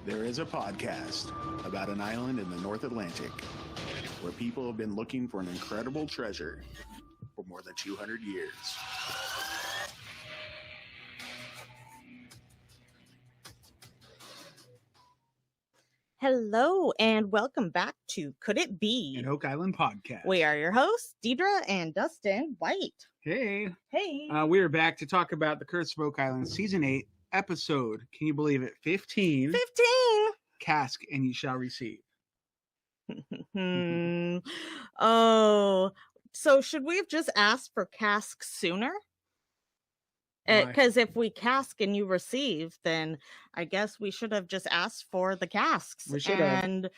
There is a podcast about an island in the North Atlantic where people have been looking for an incredible treasure for more than 200 years. Hello and welcome back to Could It Be? An Oak Island podcast. We are your hosts, Deidre and Dustin White. Hey. Hey. We are back to talk about The Curse of Oak Island, Season 8, episode, can you believe it, 15. 15! Cask, and you shall receive. Oh, so should we have just asked for Cask sooner? Because if we cask and you receive, then I guess we should have just asked for the casks. We should have. And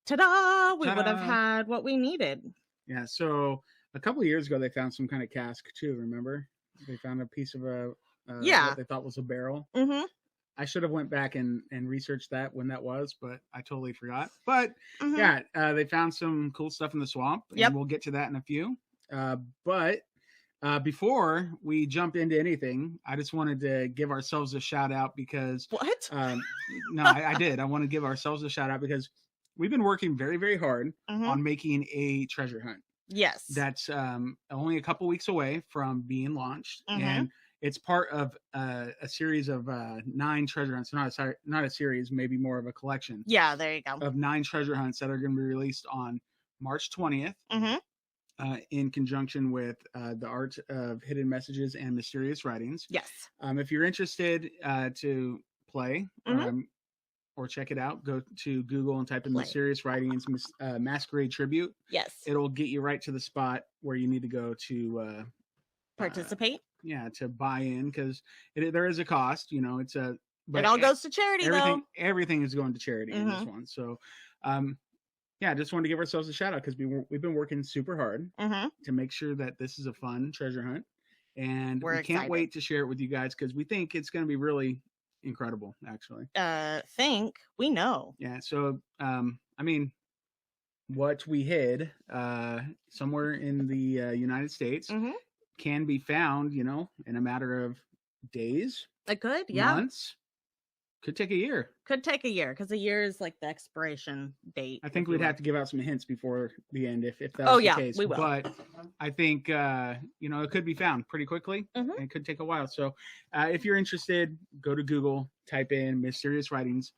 ta-da! We would have had what we needed. Yeah, so a couple of years ago, they found some kind of cask, too, remember? They found a piece of what they thought was a barrel. Mm-hmm. I should have went back and researched that when that was, but I totally forgot. But, they found some cool stuff in the swamp, and we'll get to that in a few. But before we jump into anything, I just wanted to give ourselves a shout out because... What? No, I did. I want to give ourselves a shout out because we've been working very, very hard on making a treasure hunt. Yes. That's only a couple weeks away from being launched. And it's part of a series of 9 treasure hunts. Not a series, maybe more of a collection. Yeah, there you go. Of 9 treasure hunts that are going to be released on March 20th. In conjunction with the Art of Hidden Messages and Mysterious Writings. Yes. If you're interested to play or check it out, go to Google and type in Mysterious Writings Masquerade Tribute. Yes. It'll get you right to the spot where you need to go to participate. To buy in, because there is a cost. It's a. But it all goes to charity, everything is going to charity in this one. So, I just wanted to give ourselves a shout out because we've been working super hard to make sure that this is a fun treasure hunt, and we can't wait to share it with you guys because we think it's going to be really incredible. Actually, we know. Yeah. So, what we hid somewhere in the United States can be found, in a matter of days. It could, months. Could take a year. Could take a year because a year is like the expiration date. I think we'd have to give out some hints before the end if that was the case. We will. But I think, it could be found pretty quickly. And it could take a while. So if you're interested, go to Google, type in Mysterious Writings,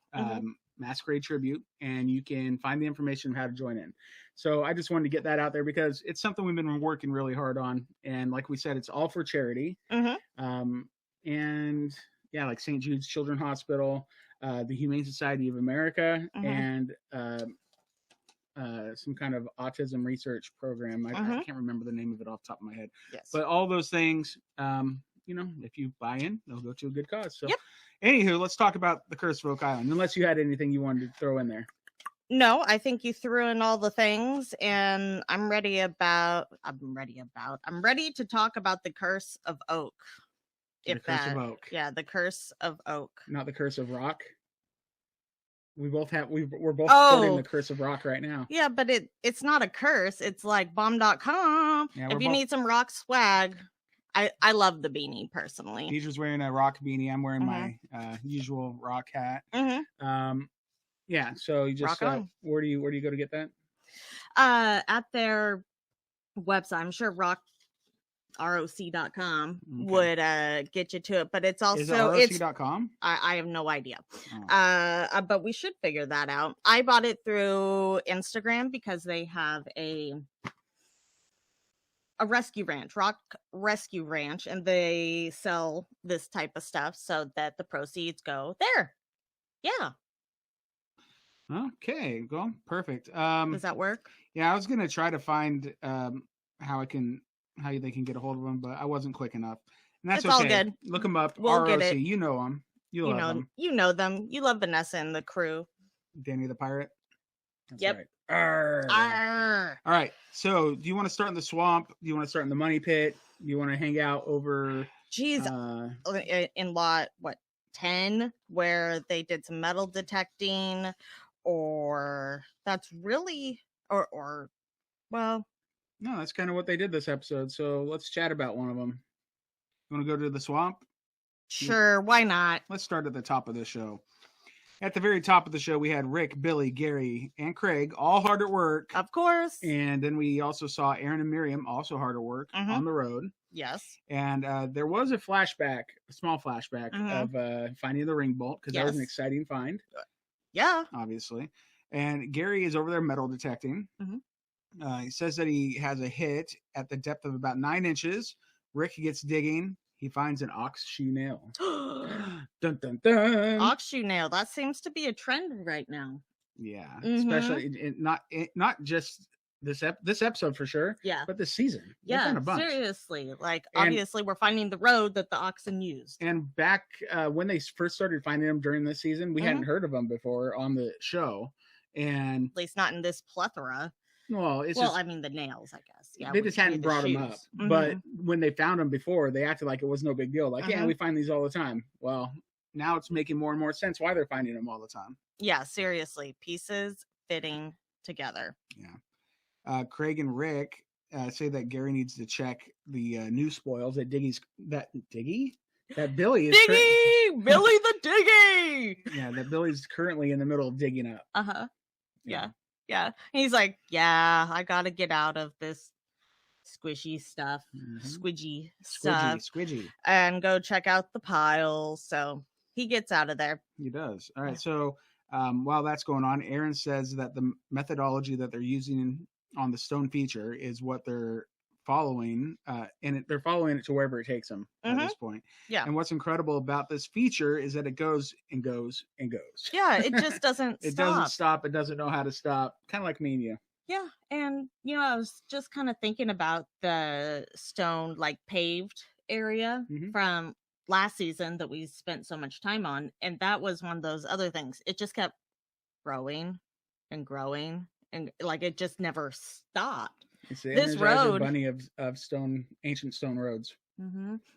Masquerade Tribute, and you can find the information on how to join in. So I just wanted to get that out there because it's something we've been working really hard on. And like we said, it's all for charity. And... yeah, like St. Jude's Children's Hospital, the Humane Society of America, and some kind of autism research program. I can't remember the name of it off the top of my head. Yes. But all those things, if you buy in, they'll go to a good cause. So, anywho, let's talk about The Curse of Oak Island, unless you had anything you wanted to throw in there. No, I think you threw in all the things, and I'm ready to talk about The Curse of Oak. The Curse of Oak. Yeah, The Curse of Oak. Not The Curse of Rock. We're both supporting The Curse of Rock right now. Yeah, but it's not a curse. It's like bomb.com. Yeah, if you need some rock swag, I love the beanie personally. Deidre's wearing a rock beanie. I'm wearing my usual rock hat. So you just where do you go to get that? At their website. I'm sure roc.com would get you to it, but it's also roc.com. I have no idea. But we should figure that out. I bought it through Instagram because they have a rescue ranch, rock rescue ranch, and they sell this type of stuff so that the proceeds go there. Yeah. Okay, well, perfect. Does that work? Yeah, I was gonna try to find how they can get a hold of them, but I wasn't quick enough. And that's all good. Look them up. We'll ROC. get it. You know them. You love them. You know them. You love Vanessa and the crew. Danny the Pirate. That's yep. Right. Arr. Arr. All right. So, do you want to start in the swamp? Do you want to start in the money pit? Do you want to hang out over? In lot 10, where they did some metal detecting, or that's really well. No, that's kind of what they did this episode. So let's chat about one of them. You want to go to the swamp? Sure, why not? Let's start at the top of the show. At the very top of the show, we had Rick, Billy, Gary, and Craig all hard at work. Of course. And then we also saw Aaron and Miriam also hard at work on the road. Yes. And there was a small flashback of finding the ring bolt, because that was an exciting find. Yeah. Obviously. And Gary is over there metal detecting. He says that he has a hit at the depth of about 9 inches. Rick gets digging. He finds an ox shoe nail. Dun, dun, dun. Ox shoe nail. That seems to be a trend right now. Yeah. Especially not just this episode for sure. Yeah. But this season. Yeah. Seriously. Like, obviously, we're finding the road that the oxen used. And back when they first started finding them during this season, we hadn't heard of them before on the show. And at least not in this plethora. Well, I mean, the nails, I guess. Yeah, they just hadn't brought them up. But when they found them before, they acted like it was no big deal. Like, yeah, we find these all the time. Well, now it's making more and more sense why they're finding them all the time. Yeah, seriously. Pieces fitting together. Yeah. Craig and Rick say that Gary needs to check the new spoils that Billy is Diggy! Billy the Diggy! Yeah, that Billy's currently in the middle of digging up. Yeah. Yeah. He's like, yeah, I got to get out of this squishy stuff, squidgy stuff, and go check out the pile. So he gets out of there. He does. All right. So while that's going on, Aaron says that the methodology that they're using on the stone feature is what they're following, and they're following it to wherever it takes them at this point. Yeah. And what's incredible about this feature is that it goes and goes and goes. Yeah, it just doesn't it stop. Doesn't stop. It doesn't know how to stop. Kind of like me and you. Yeah, and I was just kind of thinking about the stone, like, paved area from last season that we spent so much time on, and that was one of those other things. It just kept growing and growing, and like it just never stopped. It's the this road bunny of ancient stone roads.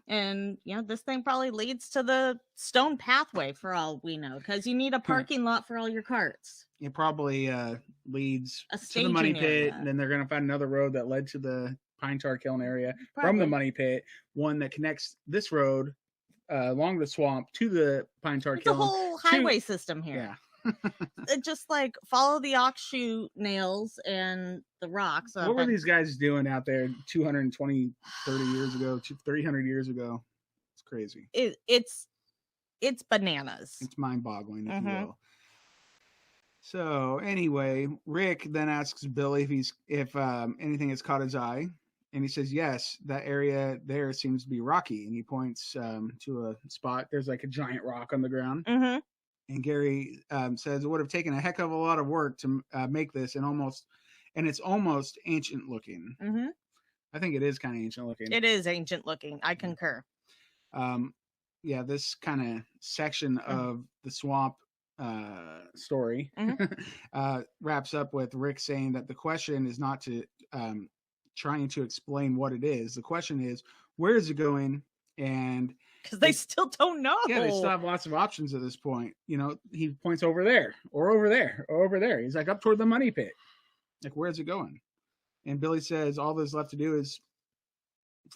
And this thing probably leads to the stone pathway for all we know, because you need a parking lot for all your carts. It probably leads to the money pit, and then they're going to find another road that led to the pine tar kiln area from the money pit, one that connects this road along the swamp to the pine tar kiln. The whole highway system here. Yeah. It just like follow the ox shoe nails and the rocks. What were these guys doing out there 220, 30 years ago, 300 years ago? It's crazy. It's bananas. It's mind-boggling, if you will. So anyway, Rick then asks Billy if anything has caught his eye, and he says yes. That area there seems to be rocky, and he points to a spot. There's like a giant rock on the ground. And Gary says it would have taken a heck of a lot of work to make this, and it's almost ancient looking. I think it is kind of ancient looking. It is ancient looking. I concur. Yeah, this kind of section of the swamp story wraps up with Rick saying that the question is not to trying to explain what it is. The question is, where is it going? And because they still don't know. Yeah, they still have lots of options at this point. He points over there or over there or over there. He's like up toward the money pit. Like, where's it going? And Billy says all there's left to do is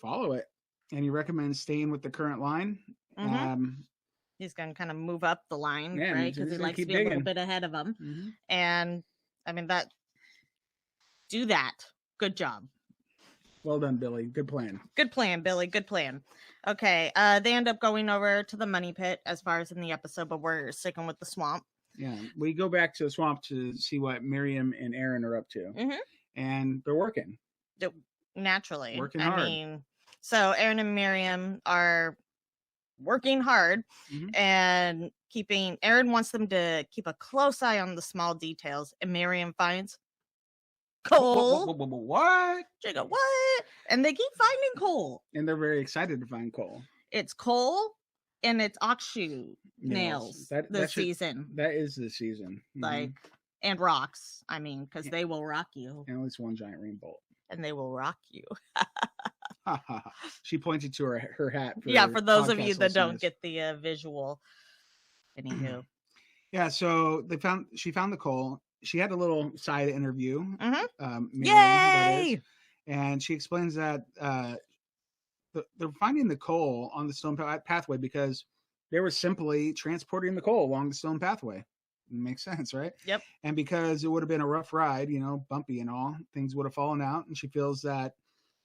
follow it. And he recommends staying with the current line. He's going to kind of move up the line, yeah, right? Because he likes to be a little bit ahead of them. And I mean, do that. Good job. Well done, Billy. Good plan. Good plan, Billy. Good plan. Okay. They end up going over to the money pit as far as in the episode, but we're sticking with the swamp. Yeah. We go back to the swamp to see what Miriam and Aaron are up to. And they're working. Naturally. Working hard. I mean, so Aaron and Miriam are working hard and Aaron wants them to keep a close eye on the small details, and Miriam finds coal. What? Jacob, what? And they keep finding coal. And they're very excited to find coal. It's coal and it's ox shoe nails this season. That is the season. Like, and rocks. I mean, because they will rock you. And at least one giant ring bolt. And they will rock you. She pointed to her hat. For those of you that don't get the visual. Anywho. Yeah, so she found the coal. She had a little side interview. Yay! And she explains that they're finding the coal on the stone pathway because they were simply transporting the coal along the stone pathway. makes sense, right? Yep. And because it would have been a rough ride, bumpy and all, things would have fallen out. And she feels that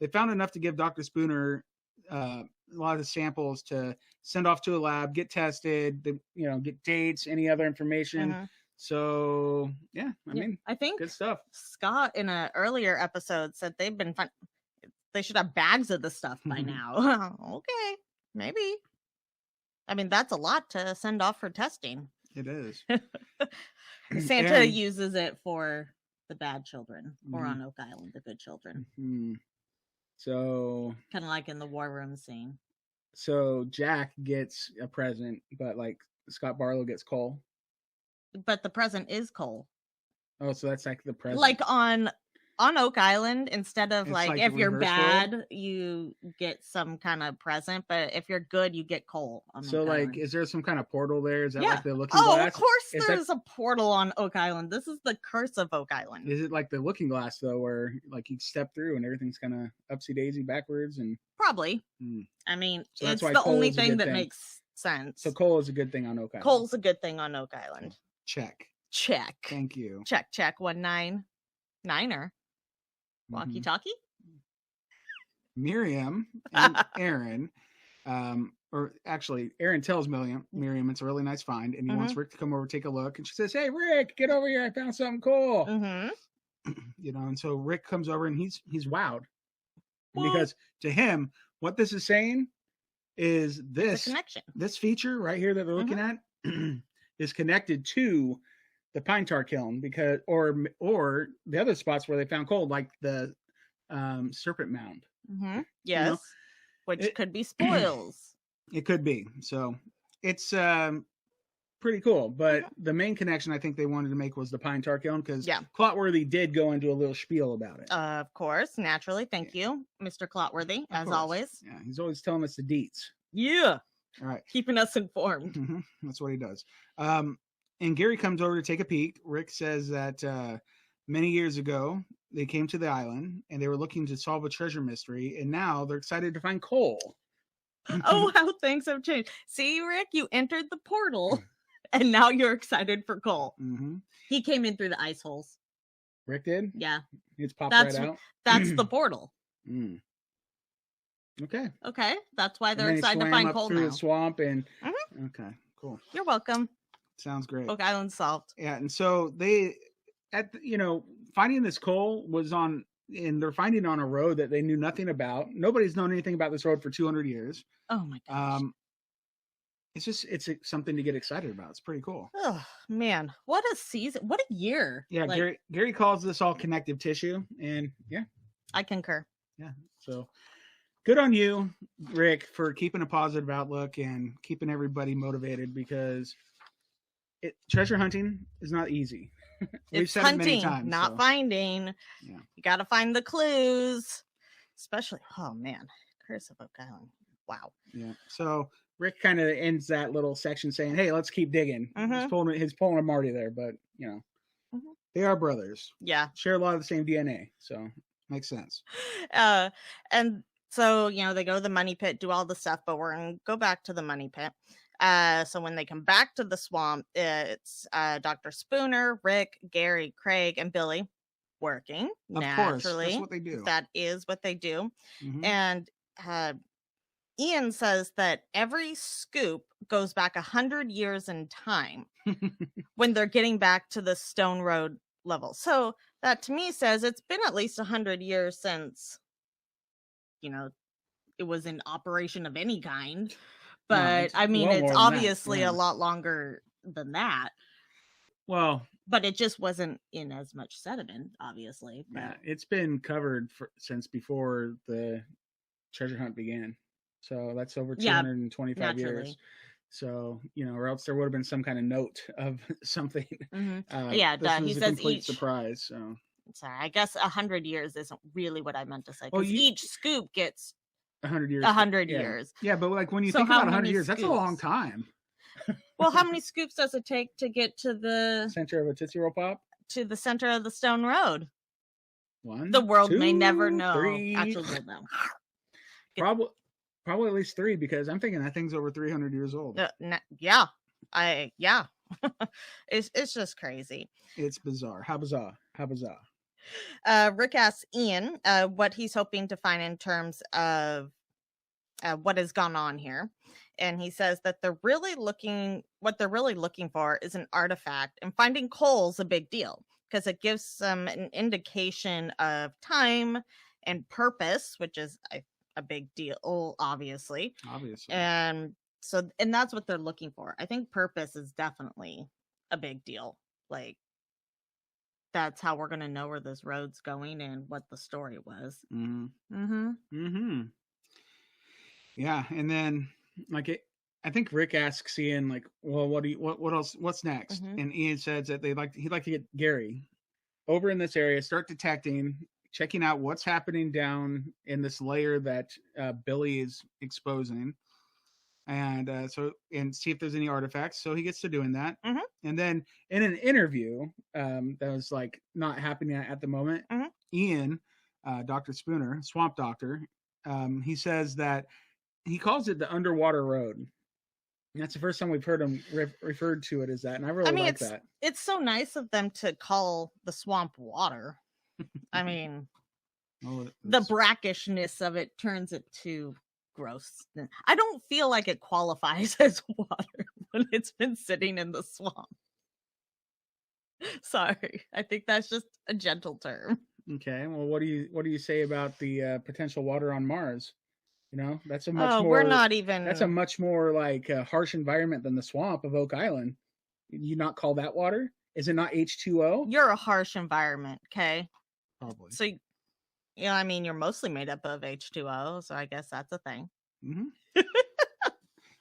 they found enough to give Dr. Spooner a lot of samples to send off to a lab, get tested, get dates, any other information. Mm-hmm. So, yeah, I mean, I think good stuff. Scott in an earlier episode said they've been fun. They should have bags of the stuff by now. Okay, maybe. I mean, that's a lot to send off for testing. It is. Santa uses it for the bad children, or on Oak Island, the good children. So kind of like in the war room scene. So Jack gets a present, but like Scott Barlow gets coal. But the present is coal. Oh, so that's like the present. Like on Oak Island, instead of like if you're bad, world? You get some kind of present, but if you're good, you get coal. So Oak like, Island. Is there some kind of portal there? Is that like the Looking Glass? Oh, of course there's a portal on Oak Island. This is the curse of Oak Island. Is it like the Looking Glass though, where like you step through and everything's kind of upsy daisy backwards and probably. I mean, so it's the only thing that makes sense. So coal is a good thing on Oak Island. Coal's a good thing on Oak Island. Check. Thank you. Check 199er. Walkie talkie. Miriam and Aaron, or actually, Aaron tells Miriam it's a really nice find, and he wants Rick to come over take a look. And she says, "Hey, Rick, get over here! I found something cool." And so Rick comes over and he's wowed because to him, what this is saying is this feature right here that they're looking at is connected to the pine tar kiln because or the other spots where they found coal, like the serpent mound. Yes, which could be spoils. It could be. So it's pretty cool. But the main connection I think they wanted to make was the pine tar kiln because Clotworthy did go into a little spiel about it. Of course, naturally. Thank you, Mr. Clotworthy, as always. Yeah, he's always telling us the deets. Yeah. All right. Keeping us informed. That's what he does. And Gary comes over to take a peek. Rick says that many years ago, they came to the island and they were looking to solve a treasure mystery. And now they're excited to find coal. Oh, how things have changed. See, Rick, you entered the portal and now you're excited for coal. He came in through the ice holes. Rick did? Yeah. It's popped right out? That's the portal. Okay. That's why they're excited to find coal through now. The swamp and okay, cool. You're welcome. Sounds great. Oak Island solved. Yeah, and so they finding this coal was on, and they're finding on a road that they knew nothing about. Nobody's known anything about this road for 200 years. Oh my gosh. It's something to get excited about. It's pretty cool. Oh man, what a season! What a year! Yeah, Gary calls this all connective tissue, and yeah, I concur. Yeah, so good on you, Rick, for keeping a positive outlook and keeping everybody motivated because treasure hunting is not easy. It's said hunting, it many times, not finding. Yeah, you got to find the clues, especially. Oh man, Curse of Oak Island. Wow. Yeah. So Rick kind of ends that little section saying, "Hey, let's keep digging." He's pulling a Marty there, but they are brothers. Yeah, share a lot of the same DNA, so makes sense. And so they go to the money pit, do all the stuff, but we're gonna go back to the money pit. So when they come back to the swamp, it's Dr. Spooner, Rick, Gary, Craig, and Billy working. Of naturally. Course. That's what they do. That is what they do. And Ian says that every scoop goes back 100 years in time when they're getting back to the Stone Road level. So that to me says it's been at least 100 years since, it was in operation of any kind. But I mean, it's obviously a lot longer than that. Well, but it just wasn't in as much sediment, obviously. But. Yeah, it's been covered since before the treasure hunt began. So that's over 225 years. So, or else there would have been some kind of note of something. He says complete surprise. So sorry, I guess 100 years isn't really what I meant to say. Because each scoop gets 100 years. 100 years. Yeah, but like when you think about 100 years, that's a long time. Well, how many scoops does it take to get to the center of a Tootsie Roll Pop? To the center of the Stone Road. One. The world may never know. 3. Actually, we'll know. Probably at least 3 because I'm thinking that thing's over 300 years old. Yeah. It's just crazy. It's bizarre. How bizarre? Rick asks Ian what he's hoping to find in terms of what has gone on here, and he says that what they're really looking for is an artifact, and finding coal's a big deal because it gives them an indication of time and purpose, which is a big deal, obviously. And that's what they're looking for. I think purpose is definitely a big deal. Like, that's how we're gonna know where this road's going and what the story was. Yeah, and then I think Rick asks Ian, like, well, what else? What's next? And Ian says that he'd like to get Gary over in this area, start detecting, checking out what's happening down in this layer that Billy is exposing, and see if there's any artifacts. So he gets to doing that, and then in an interview that was like not happening at the moment, Ian, Dr. Spooner, Swamp Doctor, he says that he calls it the underwater road. And that's the first time we've heard him referred to it as that, and I really like that. It's so nice of them to call the swamp water. I mean, the brackishness of it turns it to gross. I don't feel like it qualifies as water when it's been sitting in the swamp. Sorry, I think that's just a gentle term. Okay, well, what do you say about the potential water on Mars? You know, that's a much more. We're not even. That's a much more like harsh environment than the swamp of Oak Island. You not call that water? Is it not H2O? You're a harsh environment, okay? Probably. So, I mean, you're mostly made up of H2O, so I guess that's a thing.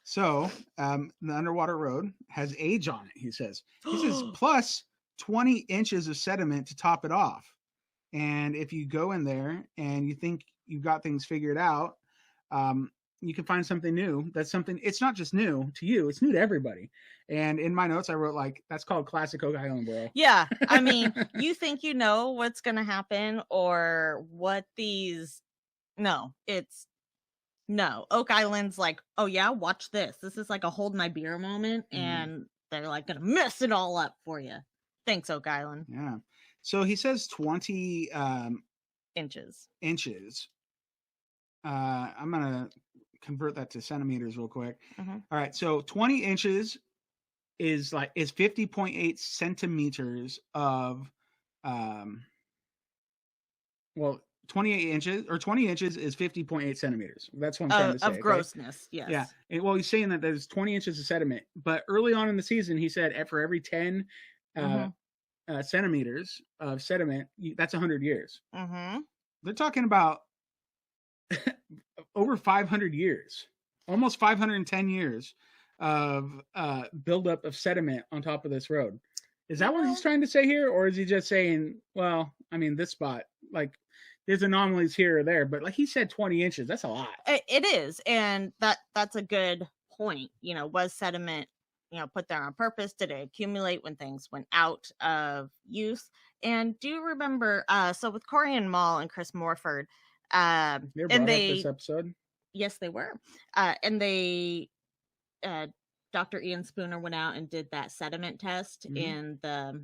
So, the underwater road has age on it. He says plus 20 inches of sediment to top it off. And if you go in there and you think you've got things figured out, you can find something new. It's not just new to you, it's new to everybody. And in my notes I wrote, like, that's called classic Oak Island, bro. Yeah, I mean, you think you know what's gonna happen or what Oak Island's like, oh yeah, watch this is like a hold my beer moment, and they're like gonna mess it all up for you. Thanks, Oak Island. Yeah, so he says 20 inches. I'm gonna convert that to centimeters real quick. All right, so 20 inches is 50.8 centimeters of 28 inches or 20 inches is 50.8 centimeters. That's what I'm trying to say. Of grossness, okay? Yes. Yeah. And, he's saying that there's 20 inches of sediment, but early on in the season, he said for every 10 centimeters of sediment, that's 100 years. They're talking about over 500 years, almost 510 years of buildup of sediment on top of this road. Is that what he's trying to say here? Or is he just saying, well, I mean, this spot, like, there's anomalies here or there, but like he said, 20 inches, that's a lot. It is. And that's a good point. Was sediment, put there on purpose? Did it accumulate when things went out of use? And do you remember, so with Corey and Maul and Chris Morford, they were brought up this episode. Yes, they were. And they, Dr. Ian Spooner went out and did that sediment test in the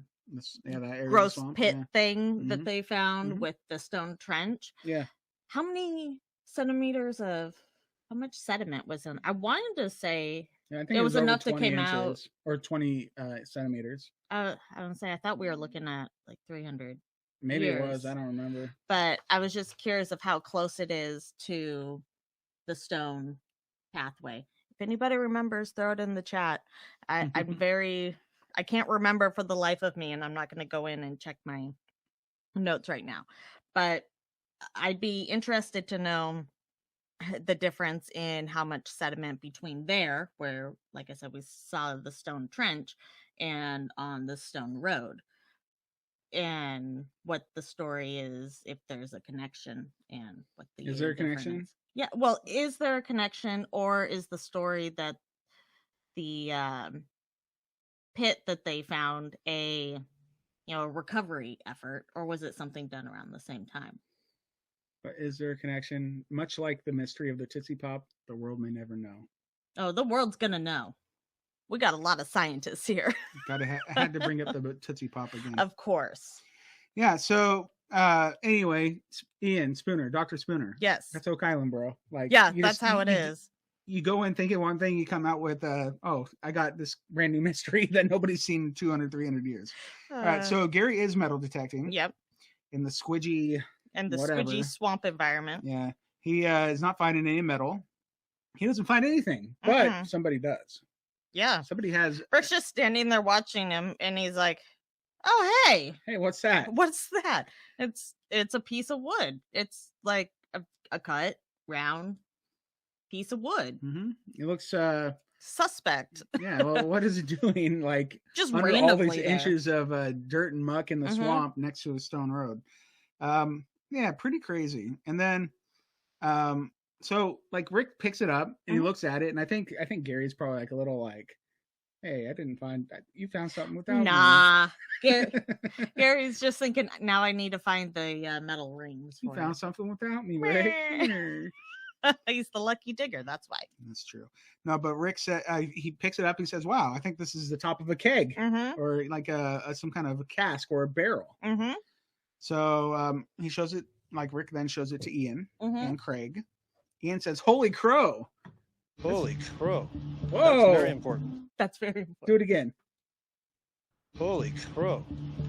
that gross pit thing that they found with the stone trench. Yeah. How much sediment was in? I wanted to say I think it was enough that came inches, out. Or 20 centimeters. I thought we were looking at like 300. Maybe years. It was. I don't remember. But I was just curious of how close it is to the stone pathway. If anybody remembers, throw it in the chat. I can't remember for the life of me, and I'm not going to go in and check my notes right now. But I'd be interested to know the difference in how much sediment between there, where, like I said, we saw the stone trench, and on the stone road. And what the story is, if there's a connection, and what the is there a connection? Is. Yeah, well, is there a connection, or is the story that the pit that they found a recovery effort, or was it something done around the same time? But is there a connection? Much like the mystery of the Tootsie Pop, the world may never know. Oh, the world's gonna know. We got a lot of scientists here. I had to bring up the Tootsie Pop again. Of course. Yeah. So anyway, Ian Spooner, Dr. Spooner. Yes. That's Oak Island, bro. Like, yeah, that's how it is. You go in thinking one thing, you come out with, I got this brand new mystery that nobody's seen in 200, 300 years. All right. So Gary is metal detecting. Yep. In the squidgy. And the squidgy swamp environment. Yeah. He is not finding any metal. He doesn't find anything, but somebody does. Yeah. Somebody has. Rick's just standing there watching him, and he's like, "Oh, hey. Hey, what's that? What's that? It's a piece of wood. It's like a cut, round piece of wood. Mm-hmm. It looks suspect. Yeah. Well, what is it doing? Like just under randomly all these there. inches of dirt and muck in the swamp next to a stone road. Yeah, pretty crazy. And then, so like Rick picks it up and he looks at it, and I think Gary's probably like a little like, "Hey, I didn't find that. You found something without me." Gary's just thinking, now I need to find the metal rings. You found something without me, Rick. He's the lucky digger. That's why. That's true. No, but Rick said he picks it up and says, "Wow, I think this is the top of a keg, or like some kind of a cask or a barrel." So he shows it. Like Rick then shows it to Ian and Craig. Ian says, "Holy crow! Holy crow! Whoa, that's very important. That's very important. Do it again. Holy crow!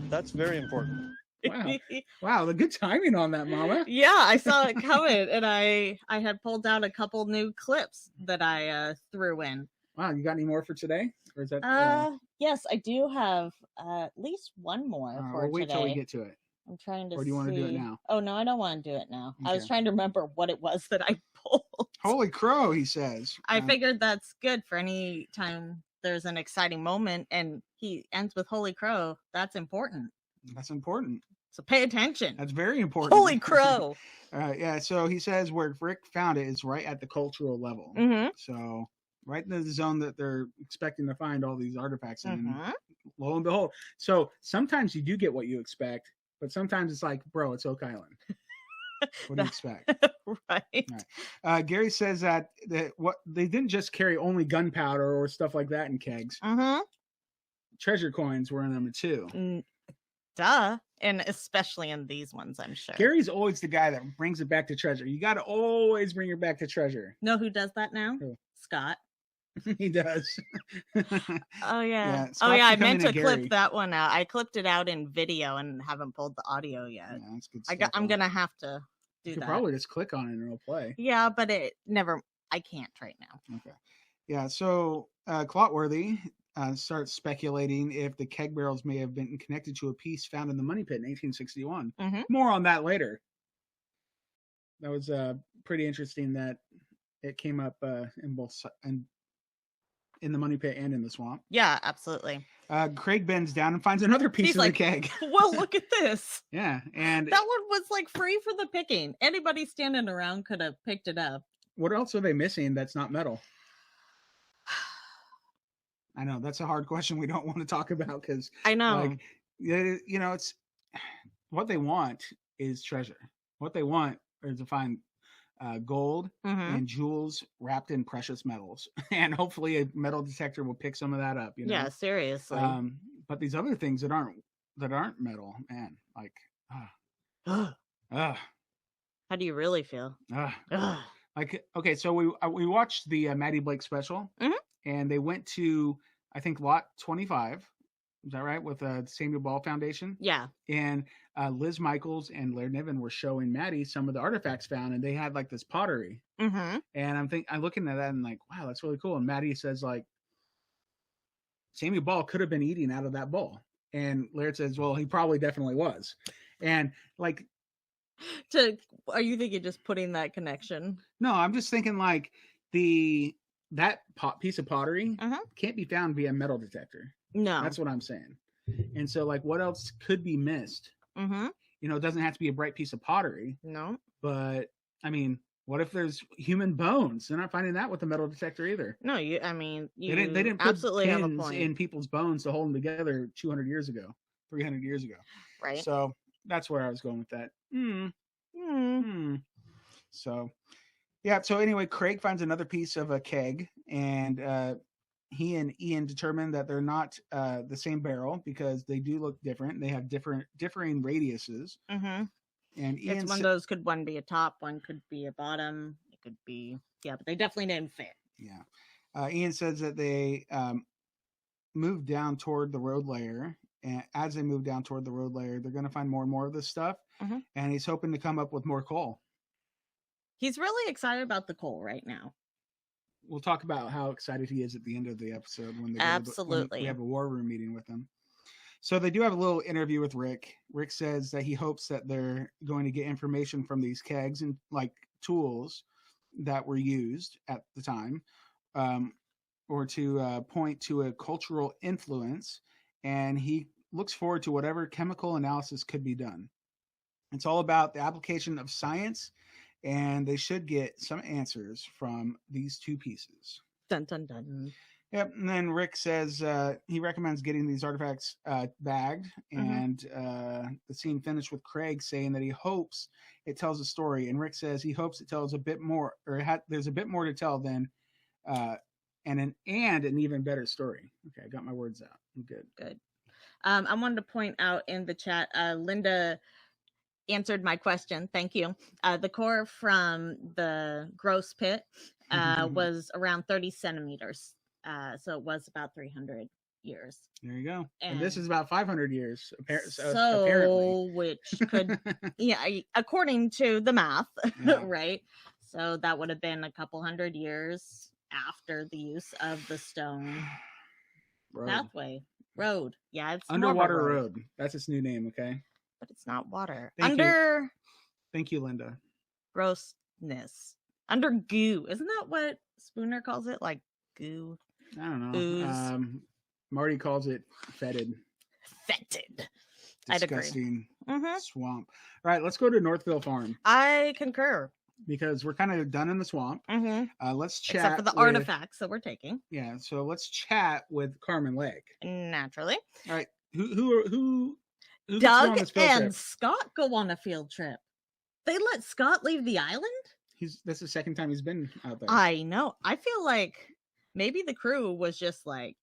That's very important." Wow. Wow, the good timing on that, Mama. Yeah, I saw it coming, and I had pulled out a couple new clips that I threw in. Wow, you got any more for today? Or is that yes, I do have at least one more for we'll wait today. till we get to it. I'm trying to Or do you want to do it now? Oh, no, I don't want to do it now. Okay. I was trying to remember what it was that I pulled. Holy crow, he says. I figured that's good for any time there's an exciting moment, and he ends with holy crow. That's important. That's important. So pay attention. That's very important. Holy crow. Yeah, so he says where Rick found it is right at the cultural level. So right in the zone that they're expecting to find all these artifacts in. Lo and behold. So sometimes you do get what you expect, but sometimes it's like, bro, it's Oak Island. What do you expect? Right. Gary says that what they didn't just carry only gunpowder or stuff like that in kegs. Treasure coins were in them too. Duh. And especially in these ones, I'm sure. Gary's always the guy that brings it back to treasure. You got to always bring it back to treasure. Know who does that now? Who? Scott. He does. Oh, yeah. I meant to clip that one out. I clipped it out in video and haven't pulled the audio yet. Yeah, that's good stuff. I'm going to have to do you could that. probably just click on it and it'll play. Yeah, but I can't right now. Okay. Yeah, so Clotworthy starts speculating if the keg barrels may have been connected to a piece found in the money pit in 1861. More on that later. That was pretty interesting that it came up in both in the money pit and in the swamp. Yeah, absolutely. Craig bends down and finds another piece of the keg. Well, look at this. Yeah, and that one was like free for the picking. Anybody standing around could have picked it up. What else are they missing that's not metal? I know that's a hard question we don't want to talk about because I know, like, you know, it's what they want is treasure. What they want is to find gold and jewels wrapped in precious metals, and hopefully a metal detector will pick some of that up. You know? Yeah, seriously. But these other things that aren't metal, man, like, how do you really feel? Like, okay, so we watched the Maddie Blake special. And they went to, I think, lot 25. Is that right? With the Samuel Ball Foundation? Yeah. And Liz Michaels and Laird Niven were showing Maddie some of the artifacts found, and they had like this pottery. And I'm looking at that and like, wow, that's really cool. And Maddie says like, Samuel Ball could have been eating out of that bowl. And Laird says, well, he probably definitely was. And like, are you thinking just putting that connection? No, I'm just thinking like that piece of pottery can't be found via metal detector. No. That's what I'm saying. And so like what else could be missed? You know, it doesn't have to be a bright piece of pottery. No. But I mean, what if there's human bones? They're not finding that with a metal detector either. No, they didn't put absolutely pins have a point in people's bones to hold them together 200 years ago, 300 years ago. Right. So that's where I was going with that. So yeah, so anyway, Craig finds another piece of a keg, and he and Ian determined that they're not the same barrel because they do look different. They have differing radiuses. Mm-hmm. And Ian it's one of those, could one be a top, one could be a bottom. It could be, yeah, but they definitely didn't fit. Yeah. Ian says that they move down toward the road layer. And as they move down toward the road layer, they're going to find more and more of this stuff. Mm-hmm. And he's hoping to come up with more coal. He's really excited about the coal right now. We'll talk about how excited he is at the end of the episode when Absolutely. when we have a war room meeting with him. So they do have a little interview with Rick. Rick says that he hopes that they're going to get information from these kegs and like tools that were used at the time, or to point to a cultural influence. And he looks forward to whatever chemical analysis could be done. It's all about the application of science, and they should get some answers from these two pieces. Dun, dun, dun. Yep. And then Rick says he recommends getting these artifacts bagged, and the scene finished with Craig saying that he hopes it tells a story. And Rick says he hopes it tells a bit more, or there's a bit more to tell than and an even better story. Okay, I got my words out. I'm good. Good. I wanted to point out in the chat, Linda answered my question. Thank you. The core from the gross pit was around 30 centimeters. So it was about 300 years. There you go. And this is about 500 years, apparently. Which could, yeah, according to the math, Yeah. right? So that would have been a couple hundred years after the use of the stone pathway. Road. Yeah, it's Underwater road. That's its new name, okay? But it's not water. Thank you, Linda. Grossness. Under goo. Isn't that what Spooner calls it? Like goo. I don't know. Ooze. Marty calls it fetid. Fetid. I'd agree. Disgusting swamp. All right, let's go to Northville Farm. I concur. Because we're kind of done in the swamp. Let's chat. Except for the artifacts that we're taking. Yeah, so let's chat with Carmen Legg. Naturally. All right, who Doug and Scott go on a field trip. They let Scott leave the island? That's the second time he's been out there. I know. I feel like maybe the crew was just like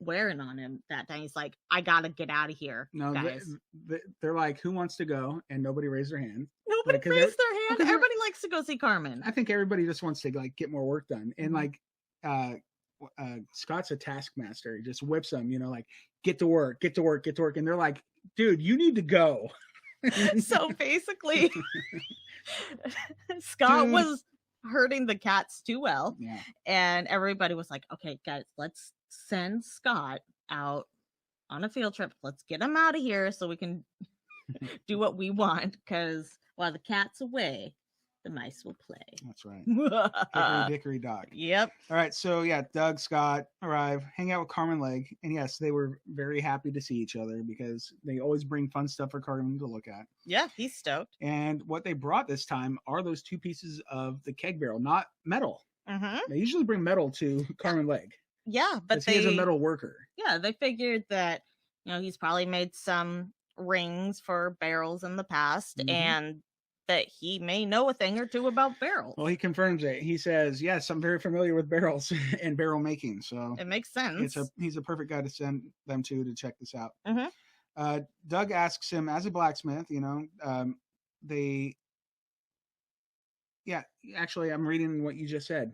wearing on him that time. He's like, I gotta get out of here. No, guys. They're like, who wants to go? And nobody raised their hand. Nobody raised their hand. Everybody likes to go see Carmen. I think everybody just wants to like get more work done. And like Scott's a taskmaster. He just whips them, like get to work. And they're like, dude, you need to go. So basically Scott was hurting the cats too well. Yeah. And everybody was like, okay, guys, let's send Scott out on a field trip. Let's get him out of here so we can do what we want, because while the cat's away, the mice will play. That's right. Hickory dock. Yep. All right. So yeah, Doug, Scott arrive, hang out with Carmen Legg, and yes, they were very happy to see each other because they always bring fun stuff for Carmen to look at. Yeah, he's stoked. And what they brought this time are those two pieces of the keg barrel, not metal. They usually bring metal to Carmen Legg. Yeah, but he is a metal worker. Yeah, they figured that he's probably made some rings for barrels in the past, and that he may know a thing or two about barrels. Well, he confirms it. He says, yes, I'm very familiar with barrels and barrel making. So it makes sense. He's a perfect guy to send them to check this out. Doug asks him, as a blacksmith, actually, I'm reading what you just said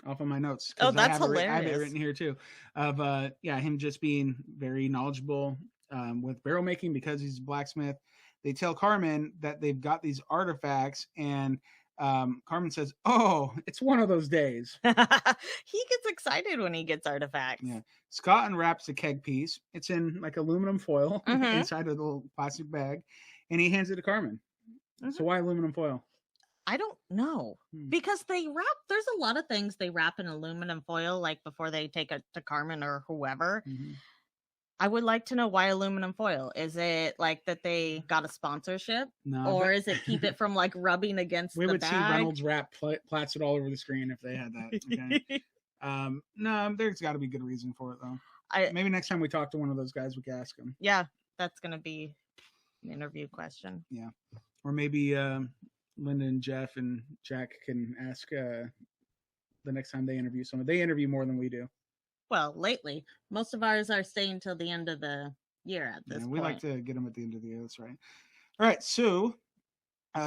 off of my notes. Oh, that's hilarious. I have it written here too, of him just being very knowledgeable with barrel making because he's a blacksmith. They tell Carmen that they've got these artifacts, and Carmen says, oh, it's one of those days. He gets excited when he gets artifacts. Yeah. Scott unwraps the keg piece. It's in like aluminum foil inside of the little plastic bag, and he hands it to Carmen. So why aluminum foil? I don't know. Because they wrap, there's a lot of things they wrap in aluminum foil, like before they take it to Carmen or whoever. I would like to know why aluminum foil. Is it like that they got a sponsorship? No. Or is it keep it from like rubbing against the bag? We would see Reynolds wrap plastered all over the screen if they had that. Okay. No, there's got to be a good reason for it, though. Maybe next time we talk to one of those guys, we can ask them. Yeah, that's going to be an interview question. Yeah. Or maybe Linda and Jeff and Jack can ask the next time they interview someone. They interview more than we do. Well, lately, most of ours are staying till the end of the year at this We point. like to get them at the end of the year. That's right. All right. So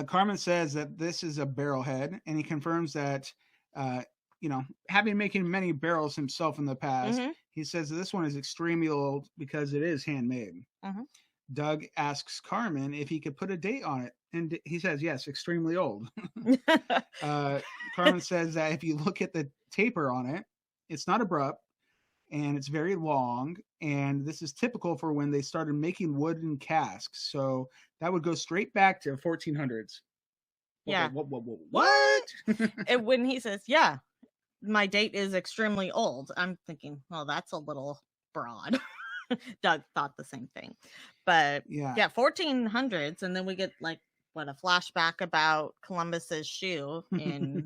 Carmen says that this is a barrel head, and he confirms that, having making many barrels himself in the past, he says that this one is extremely old because it is handmade. Doug asks Carmen if he could put a date on it, and he says, yes, extremely old. Carmen says that if you look at the taper on it, it's not abrupt, and it's very long, and this is typical for when they started making wooden casks. So that would go straight back to 1400s. Yeah. What? And when he says, yeah, my date is extremely old, I'm thinking, well, that's a little broad. Doug thought the same thing. But yeah, 1400s, and then we get like a flashback about Columbus's shoe in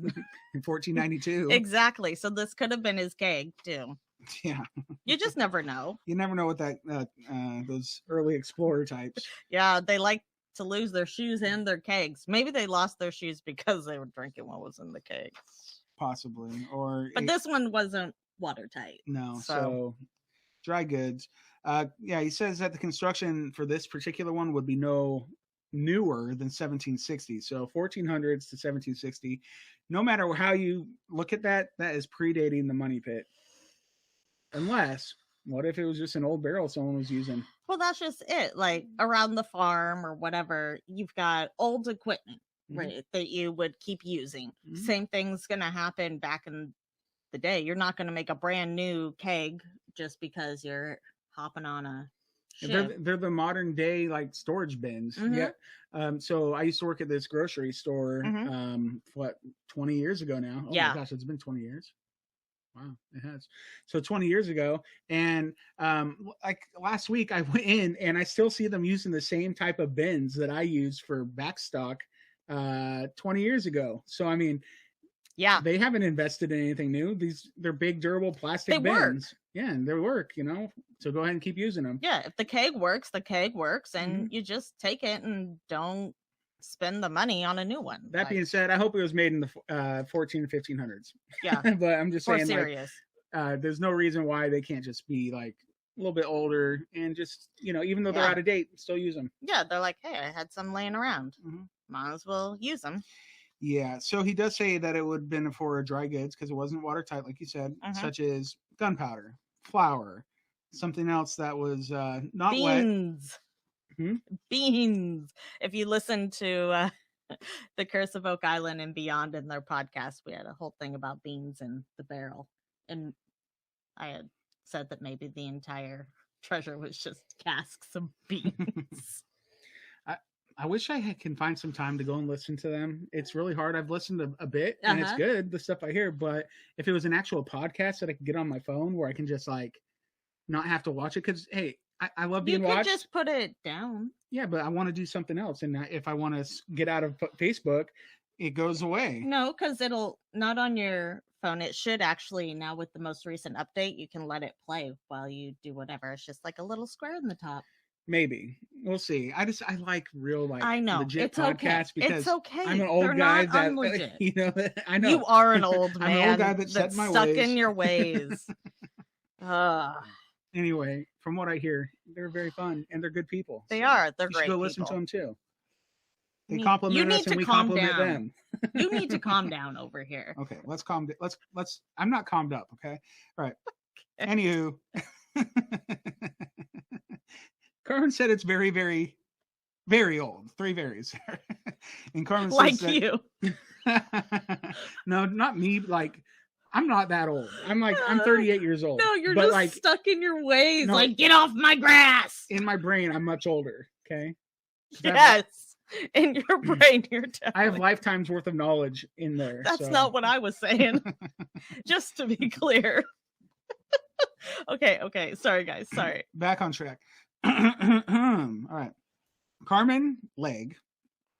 1492. Exactly. So this could have been his keg too. Yeah. You just never know. You never know what that those early explorer types. Yeah, they like to lose their shoes and their kegs. Maybe they lost their shoes because they were drinking what was in the kegs. Possibly. But this one wasn't watertight. No. So dry goods. He says that the construction for this particular one would be no newer than 1760. So 1400s to 1760. No matter how you look at that, that is predating the money pit. Unless, what if it was just an old barrel someone was using? Well, that's just it. Like around the farm or whatever, you've got old equipment, right, that you would keep using. Same thing's going to happen back in the day. You're not going to make a brand new keg just because you're hopping on a ship. They're the modern day like storage bins. Yeah. So I used to work at this grocery store 20 years ago now. Oh my gosh, it's been 20 years. Wow, it has. So 20 years ago, and like last week I went in and I still see them using the same type of bins that I used for backstock 20 years ago. So I mean, yeah, they haven't invested in anything new. They're big, durable plastic bins. Work. Yeah, and they work, so go ahead and keep using them. Yeah, if the keg works, and you just take it and don't spend the money on a new one. That being said, I hope it was made in the 14 to 1500s. Yeah. But I'm just saying, serious. There's no reason why they can't just be like a little bit older and just, even though they're out of date, still use them. Yeah, they're like, hey, I had some laying around. Might as well use them. Yeah, so he does say that it would have been for dry goods because it wasn't watertight, like you said, such as gunpowder, flour, something else that was not Beans. Wet. Beans. If you listen to The Curse of Oak Island and Beyond in their podcast, we had a whole thing about beans in the barrel. And I had said that maybe the entire treasure was just casks of beans. I wish I can find some time to go and listen to them. It's really hard. I've listened to a bit and it's good, the stuff I hear. But if it was an actual podcast that I could get on my phone where I can just like not have to watch it, because hey, I love being watched. You could just put it down. Yeah, but I want to do something else. And if I want to get out of Facebook, it goes away. No, because it'll not on your phone. It should actually, now with the most recent update, you can let it play while you do whatever. It's just like a little square in the top. Maybe. We'll see. I like real I know. legit it's podcasts because it's okay. I'm an old They're guy not that unlegit. I know. You are an old man. I'm an old guy that's stuck in your ways. Anyway, from what I hear, they're very fun and they're good people. They are. They're great. You should go listen to them too. They compliment us and we compliment them. You need to calm down over here. Okay, let's calm down. Let's I'm not calmed up, okay? All right. Okay. Anywho. Carmen said it's very, very, very old. 3 varies. And Carmen says like you. No, not me. Like, I'm not that old. I'm 38 years old. No, you're just like, stuck in your ways. No, like, get off my grass. In my brain, I'm much older. Okay. Yes. In your brain, you're definitely... I have lifetimes worth of knowledge in there. That's not what I was saying. Just to be clear. Okay. Sorry, guys. Sorry. Back on track. All right. Carmen Legg,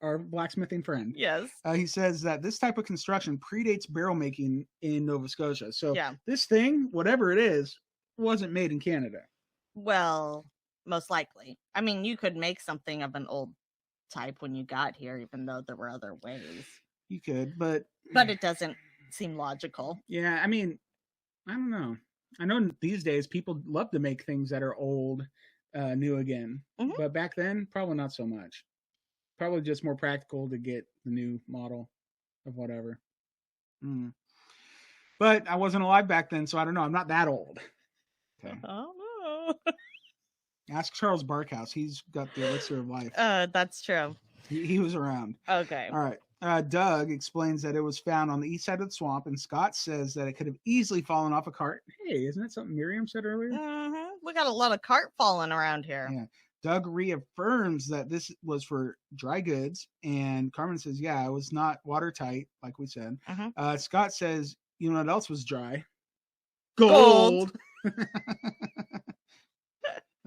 our blacksmithing friend. Yes. He says that this type of construction predates barrel making in Nova Scotia. So this thing, whatever it is, wasn't made in Canada. Well, most likely. I mean, you could make something of an old type when you got here, even though there were other ways. You could, but it doesn't seem logical. Yeah, I mean, I don't know. I know these days people love to make things that are old, new again. Mhm. But back then, probably not so much. Probably just more practical to get the new model of whatever. But I wasn't alive back then, so I don't know. I'm not that old. Okay. Oh no. Ask Charles Barkhouse. He's got the elixir of life. That's true. He was around. Okay. All right. Doug explains that it was found on the east side of the swamp, and Scott says that it could have easily fallen off a cart. Hey, isn't that something Miriam said earlier? Mm-hmm. We got a lot of cart falling around here. Yeah. Doug reaffirms that this was for dry goods, and Carmen says, yeah, it was not watertight, like we said. Mm-hmm. Scott says, you know what else was dry? Gold.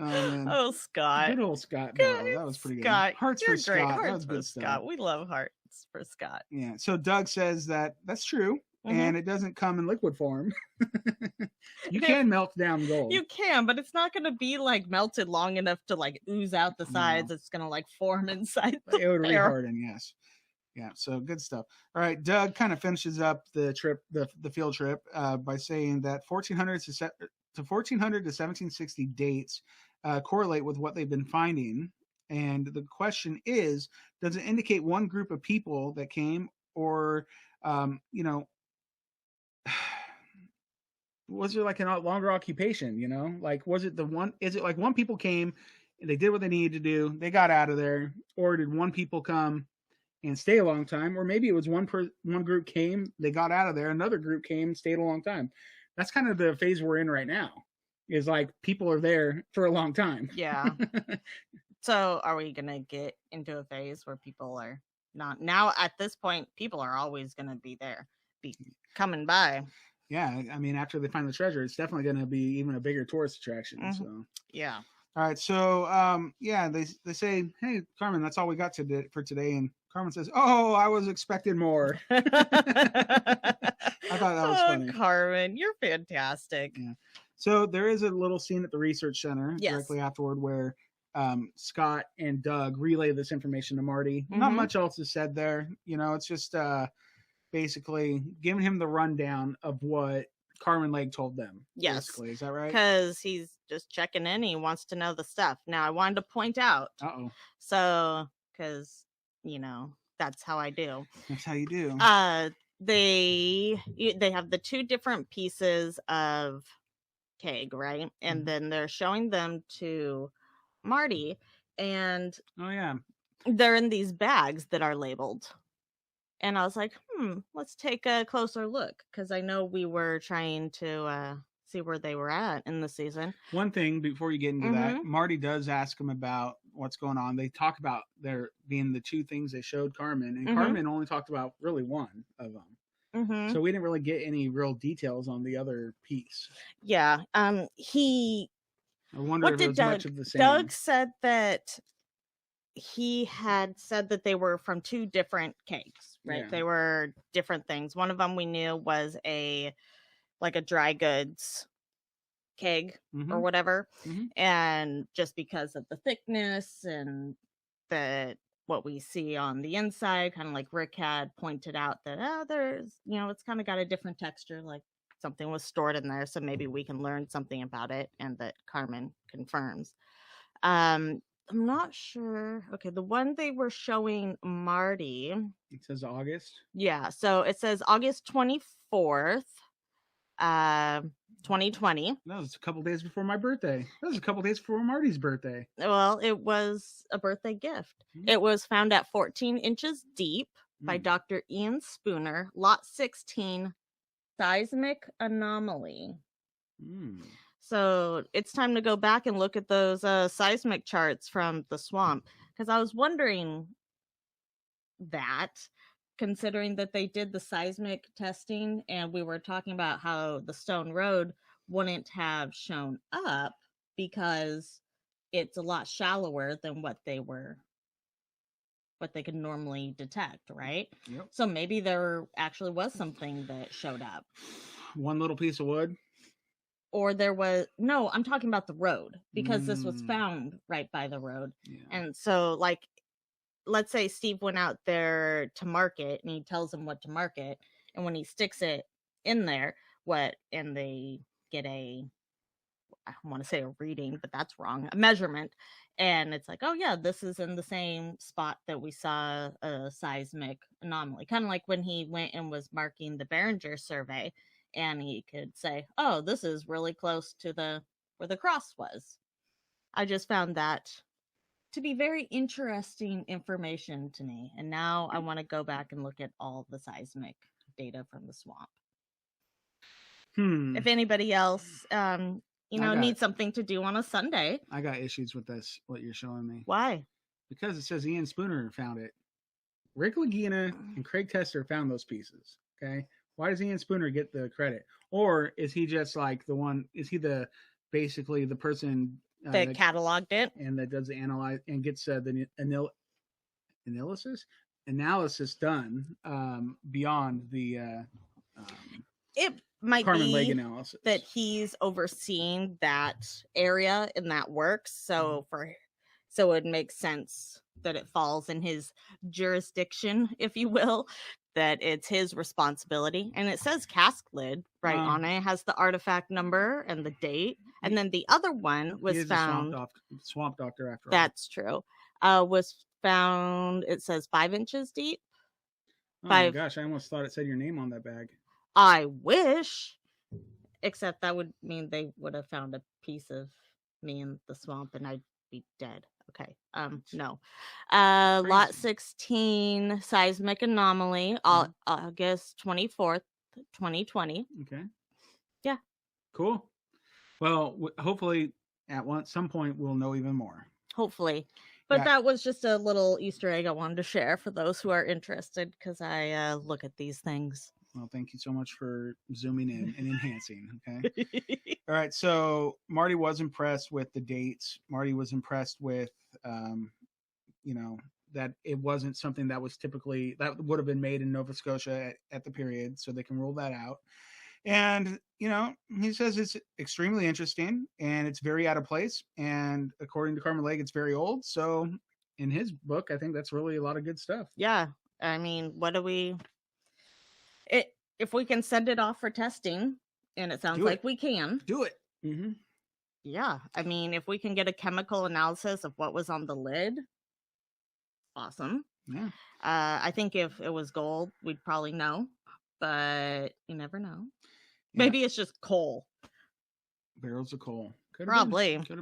Oh, Scott. Good old Scott. Good that was pretty Scott. good. Hearts You're for great. Scott. Hearts That was for good Scott. stuff. We love hearts for Scott. Yeah. So Doug says that that's true, and it doesn't come in liquid form. You can melt down gold. You can, but it's not going to be like melted long enough to like ooze out the sides. No. It's going to like form inside. It would air. reharden, yes. Yeah, so good stuff. All right, Doug kind of finishes up the trip, the field trip, by saying that 1400 to 1760 dates correlate with what they've been finding. And the question is, does it indicate one group of people that came, or, was there like a longer occupation, like, was it is it like one people came and they did what they needed to do, they got out of there, or did one people come and stay a long time, or maybe it was one group came, they got out of there, another group came, stayed a long time. That's kind of the phase we're in right now, is like people are there for a long time. Yeah. So are we going to get into a phase where people are not now? At this point, people are always going to be there, be coming by. Yeah, I mean, after they find the treasure, it's definitely going to be even a bigger tourist attraction. Mm-hmm. So yeah. All right, so they say, hey, Carmen, that's all we got for today, and Carmen says, oh, I was expecting more. I thought that was funny. Carmen, you're fantastic. Yeah. So there is a little scene at the research center directly afterward where Scott and Doug relay this information to Marty. Mm-hmm. Not much else is said there. It's just basically giving him the rundown of what Carmen Lake told them. Yes. Basically. Is that right? Because he's just checking in. He wants to know the stuff. Now, I wanted to point out. Uh-oh. So, because, that's how I do. That's how you do. They have the two different pieces of keg, right? And then they're showing them to Marty. And they're in these bags that are labeled. And I was like, let's take a closer look, because I know we were trying to see where they were at in the season. One thing before you get into that, Marty does ask him about what's going on. They talk about there being the two things they showed Carmen, and Carmen only talked about really one of them. So we didn't really get any real details on the other piece. Yeah. I wonder if it was much of the same. Doug said that he had said that they were from two different kegs, right? They were different things. One of them we knew was a dry goods keg or whatever. And just because of the thickness and what we see on the inside, kind of like Rick had pointed out that there's, it's kind of got a different texture, like something was stored in there. So maybe we can learn something about it, and that Carmen confirms. I'm not sure. Okay, the one they were showing Marty. It says August. Yeah, so it says August 24th, 2020. That was a couple days before my birthday. That was a couple days before Marty's birthday. Well, it was a birthday gift. It was found at 14 inches deep by Dr. Ian Spooner, Lot 16, seismic anomaly. So it's time to go back and look at those seismic charts from the swamp, because I was wondering that, considering that they did the seismic testing and we were talking about how the Stone Road wouldn't have shown up because it's a lot shallower than what they could normally detect, right? Yep. So maybe there actually was something that showed up. One little piece of wood. Or there was, no, I'm talking about the road, because this was found right by the road. Yeah. And so, like, let's say Steve went out there to market and he tells them what to market. And when he sticks it in there, and they get I want to say a reading, but that's wrong, a measurement. And it's like, oh yeah, this is in the same spot that we saw a seismic anomaly. Kind of like when he went and was marking the Barringer survey, and he could say, oh, this is really close to where the cross was. I just found that to be very interesting information to me. And now I want to go back and look at all the seismic data from the swamp. If anybody else needs something to do on a Sunday. I got issues with this, what you're showing me. Why? Because it says Ian Spooner found it. Rick Lagina and Craig Tester found those pieces. Okay. Why does Ian Spooner get the credit? Or is he just like the one, is he basically the person that cataloged it and that does the analyze and gets the analysis done beyond the it might Carmen Leg be analysis that he's overseeing that area and that works. So so it makes sense that it falls in his jurisdiction, if you will, that it's his responsibility. And it says cask lid right on it. It has the artifact number and the date. And then the other one was found. Swamp doctor after all. That's true. Was found, it says 5 inches deep. Oh my gosh, I almost thought it said your name on that bag. I wish, except that would mean they would have found a piece of me in the swamp and I'd be dead. Okay. No. Lot 16 seismic anomaly, August 24th, 2020. Okay. Yeah. Cool. Well, hopefully at some point we'll know even more. Hopefully. But that was just a little Easter egg I wanted to share for those who are interested, because I look at these things. Well, thank you so much for zooming in and enhancing. Okay. All right. So Marty was impressed with the dates. Marty was impressed with, that it wasn't something that was typically that would have been made in Nova Scotia at the period. So they can rule that out. And, he says it's extremely interesting and it's very out of place. And according to Carmen Leg, it's very old. So in his book, I think that's really a lot of good stuff. Yeah. I mean, if we can send it off for testing, and it sounds like we can. Do it. Mm-hmm. Yeah. I mean, if we can get a chemical analysis of what was on the lid, awesome. Yeah. I think if it was gold, we'd probably know, but you never know. Yeah. Maybe it's just coal. Barrels of coal. Could have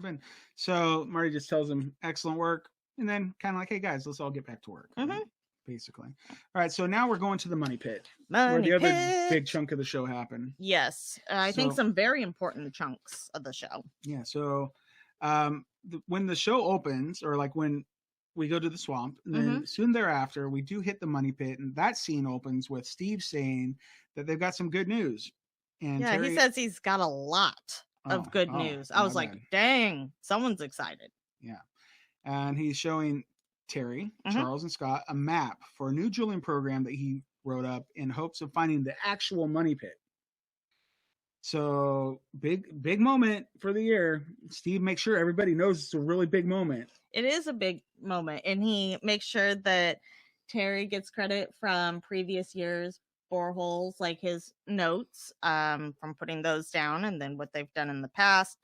been. So Marty just tells him, excellent work. And then kind of like, hey guys, let's all get back to work. Mm-hmm. Right? Basically. All right. So now we're going to the money pit. Where the other big chunk of the show happened. Yes. I think some very important chunks of the show. Yeah. So when the show opens, or like when we go to the swamp, and then soon thereafter, we do hit the money pit. And that scene opens with Steve saying that they've got some good news. And yeah, Terry, he says he's got a lot of good news. I was like, dang, someone's excited. Yeah. And he's showing Terry, Charles, and Scott a map for a new drilling program that he wrote up in hopes of finding the actual money pit. So big moment for the year. Steve makes sure everybody knows it's a really big moment. It is a big moment. And he makes sure that Terry gets credit from previous years' boreholes, like his notes from putting those down, and then what they've done in the past,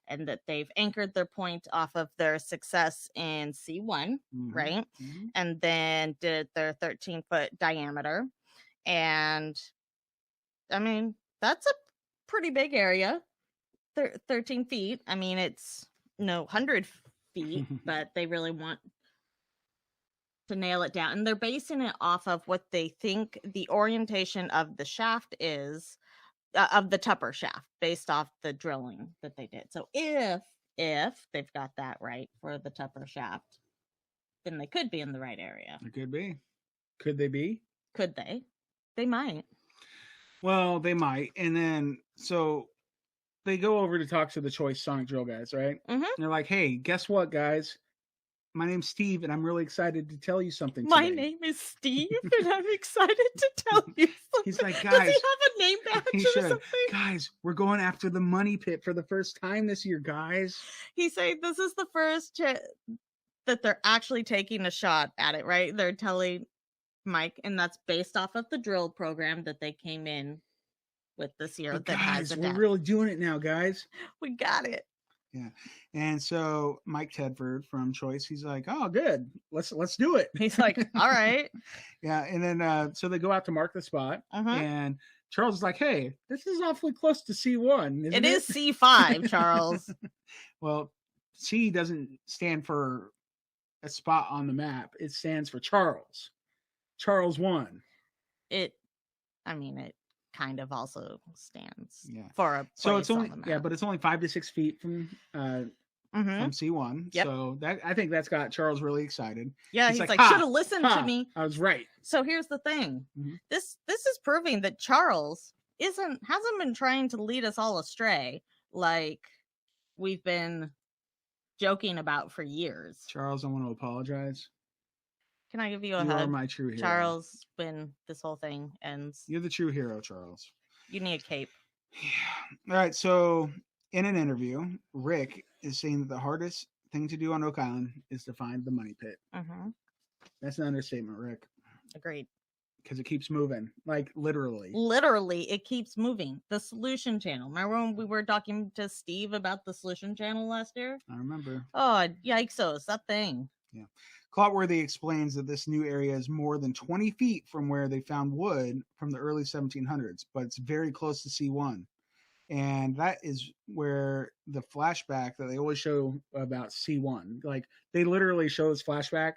and that they've anchored their point off of their success in C1, right? Mm-hmm. And then did their 13-foot diameter. And I mean, that's a pretty big area, 13 feet. I mean, it's 100 feet, but they really want to nail it down. And they're basing it off of what they think the orientation of the shaft is, of the Tupper shaft, based off the drilling that they did. So if they've got that right for the Tupper shaft, then they could be in the right area. It could be. Could they be? Could they? They might. Well, they might. And then, so they go over to talk to the Choice Sonic Drill guys, right? Mm-hmm. And they're like, hey, guess what, guys? My name's Steve, and I'm really excited to tell you something today. My name is Steve, and I'm excited to tell you something. He's like, guys. Does he have a name badge or something? Guys, we're going after the money pit for the first time this year, guys. He's saying this is the first that they're actually taking a shot at it, right? They're telling Mike, and that's based off of the drill program that they came in with this year But that has guys, a we're depth. really doing it now, guys. We got it. Yeah. And so Mike Tedford from Choice, he's like, oh, good. Let's do it. He's like, all right. Yeah. And then so they go out to mark the spot. Uh-huh. And Charles is like, hey, this is awfully close to C1. Isn't It is C5, Charles. Well, C doesn't stand for a spot on the map. It stands for Charles. Charles won. It kind of also stands Yeah. for a place So it's only on the map. but it's only 5 to 6 feet from C1. Yep. So that I think that's got Charles really excited. Yeah, He's he's like, like, "Ha, should have listened to me. I was right. So here's the thing. Mhm. This is proving that Charles hasn't been trying to lead us all astray like we've been joking about for years. Charles, I want to apologize. Can I give you a You hug? are my true hero. Charles, when this whole thing ends, You're the true hero, Charles. you need a cape. Yeah. All right. So in an interview, Rick is saying that the hardest thing to do on Oak Island is to find the money pit. Mm-hmm. That's an understatement, Rick, Agreed. because it keeps moving, like literally. Literally, it keeps moving. The Solution Channel. Remember when we were talking to Steve about the Solution Channel last year? I remember. Oh, yikesos, that thing. Yeah. Clotworthy explains that this new area is more than 20 feet from where they found wood from the early 1700s, but it's very close to C1. And that is where the flashback that they always show about C1, like they literally show this flashback,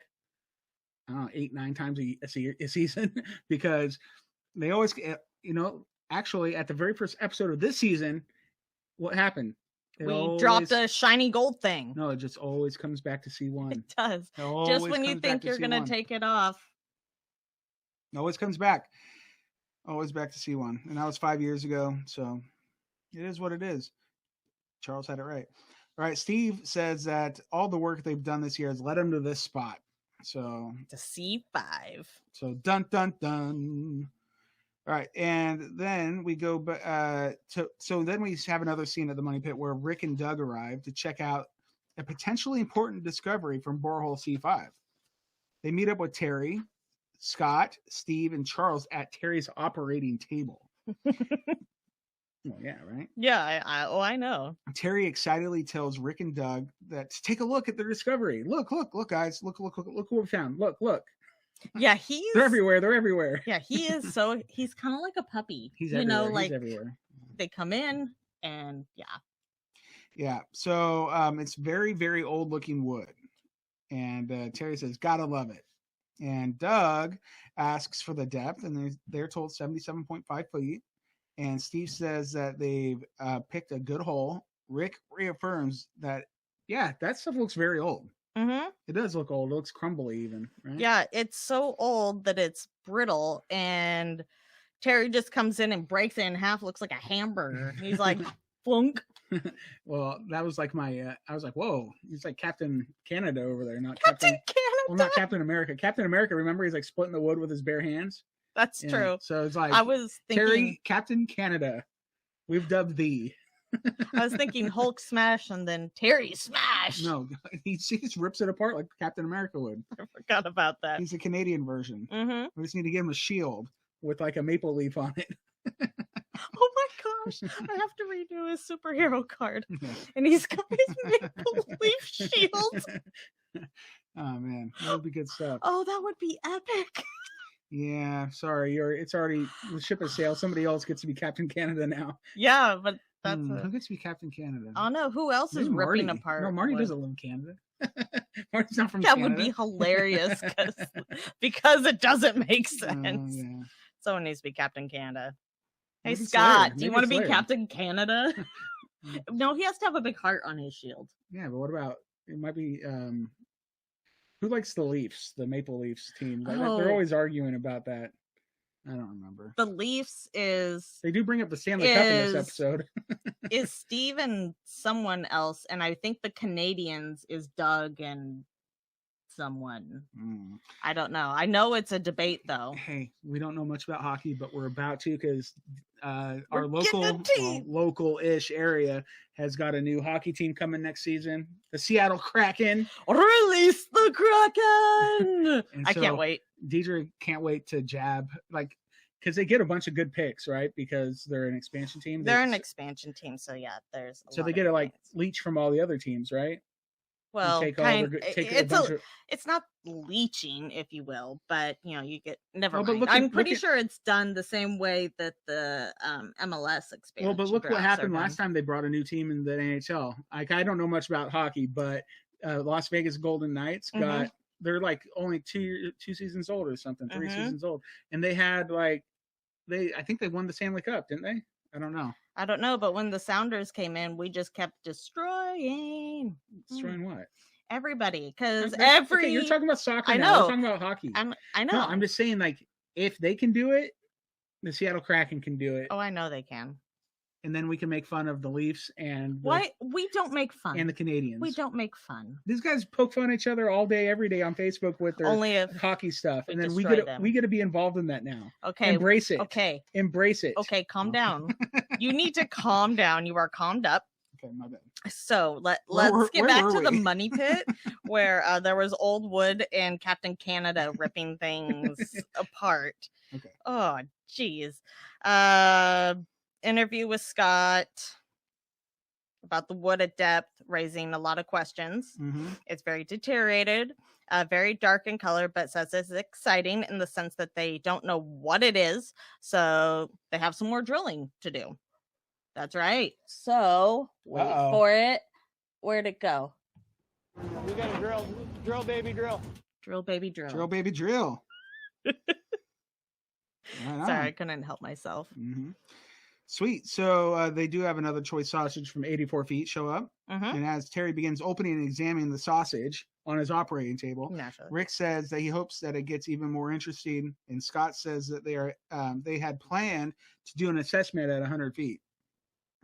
I don't know, 8-9 times a season, because they always, actually at the very first episode of this season, what happened? We dropped a shiny gold thing. No, it just always comes back to C1. It does. It always Just when you comes back think to you're going to C1. take it off. It always comes back. Always back to C1. And that was 5 years ago. So it is what it is. Charles had it right. All right. Steve says that all the work they've done this year has led him to this spot. So To C5. So dun dun dun. All right, and then we go so then we have another scene at the Money Pit where Rick and Doug arrive to check out a potentially important discovery from borehole C5. They meet up with Terry, Scott, Steve, and Charles at Terry's operating table. Well, yeah, right? Yeah, I know. Terry excitedly tells Rick and Doug that to take a look at their discovery. Look, guys. Look what we found. Look. Yeah, They're everywhere. Yeah, he's kind of like a puppy. He's everywhere. Like He's everywhere. They come in and Yeah. So it's very, very old looking wood. And Terry says, gotta love it. And Doug asks for the depth, and they're told 77.5 feet. And Steve says that they've picked a good hole. Rick reaffirms that, yeah, that stuff looks very old. Mm-hmm. It does look old. It looks crumbly even, right? Yeah, it's so old that it's brittle, and Terry just comes in and breaks it in half, looks like a hamburger. He's like, flunk. Well, that was like I was like, whoa, he's like Captain Canada over there, not Captain Canada. Well, not Captain America. Captain America, remember, he's like splitting the wood with his bare hands. That's true. So it's like, I was thinking, Terry, Captain Canada, we've dubbed thee. I was thinking Hulk smash and then Terry smash. No, he just rips it apart like Captain America would. I forgot about that. He's the Canadian version. Mm-hmm. We just need to give him a shield with like a maple leaf on it. Oh my gosh, I have to redo his superhero card. Yeah. And he's got his maple leaf shield. Oh man, that would be good stuff. Oh, that would be epic. Yeah, sorry, it's already, the ship has sailed. Somebody else gets to be Captain Canada now. Yeah, but that's who gets to be Captain Canada? I don't know who else is Maybe ripping Marty. apart. No, Marty what- doesn't live in Canada. Marty's not from That Canada. would be hilarious because it doesn't make Oh, sense. yeah. Someone needs to be Captain Canada. Hey Maybe Scott, Slayer. do you Maybe want to be Slayer. Captain Canada? No, he has to have a big heart on his shield. Yeah, but what about, it might be, who likes the Leafs, the Maple Leafs team? They're Oh. always arguing about that. I don't remember. The Leafs is They do bring up the Stanley Cup in this Is- episode. Steve and someone else, and I think the Canadians is Doug and someone. Mm. I don't know. I know it's a debate though. Hey, we don't know much about hockey, but we're about to, because our We're getting a team. local-ish area has got a new hockey team coming next season, the Seattle Kraken. Release the Kraken! And I so can't wait. Deidre can't wait to jab. Like, because they get a bunch of good picks, right? Because they're an expansion team. They're an expansion team, so yeah, there's. So they get to like leech from all the other teams, right? Well, it's not leeching, if you will, but you get never mind. But I'm pretty sure it's done the same way that the MLS expansion. Well, but look what happened last time they brought a new team in the NHL. Like, I don't know much about hockey, but Las Vegas Golden Knights they're like only two seasons old or something, 3 seasons old, and they had like I think they won the Stanley Cup, didn't they? I don't know, but when the Sounders came in, we just kept destroying what? Everybody, because okay, you're talking about soccer. I know. Now. We're talking about hockey. I know. No, I'm just saying, like, if they can do it, the Seattle Kraken can do it. Oh, I know they can. And then we can make fun of the Leafs and why we don't make fun and the Canadians. We don't make fun. These guys poke fun at each other all day, every day on Facebook with their hockey stuff, and then we get to be involved in that now. Okay, embrace it. Okay, embrace it. Okay, calm down. You need to calm down. You are calmed up. Okay, my bad. So let's get back to the money pit where there was old wood and Captain Canada ripping things apart. Okay. Oh, geez. Interview with Scott about the wood at depth, raising a lot of questions. It's very deteriorated, very dark in color, but says it's exciting in the sense that they don't know what it is. So they have some more drilling to do. That's right. So wait for it. Where'd it go? We got to drill, baby, drill. Drill, baby, drill. Drill, baby, drill. Sorry, I couldn't help myself. Sweet. So they do have another choice sausage from 84 feet show up. And as Terry begins opening and examining the sausage on his operating table, Rick says that he hopes that it gets even more interesting. And Scott says that they had planned to do an assessment at 100 feet.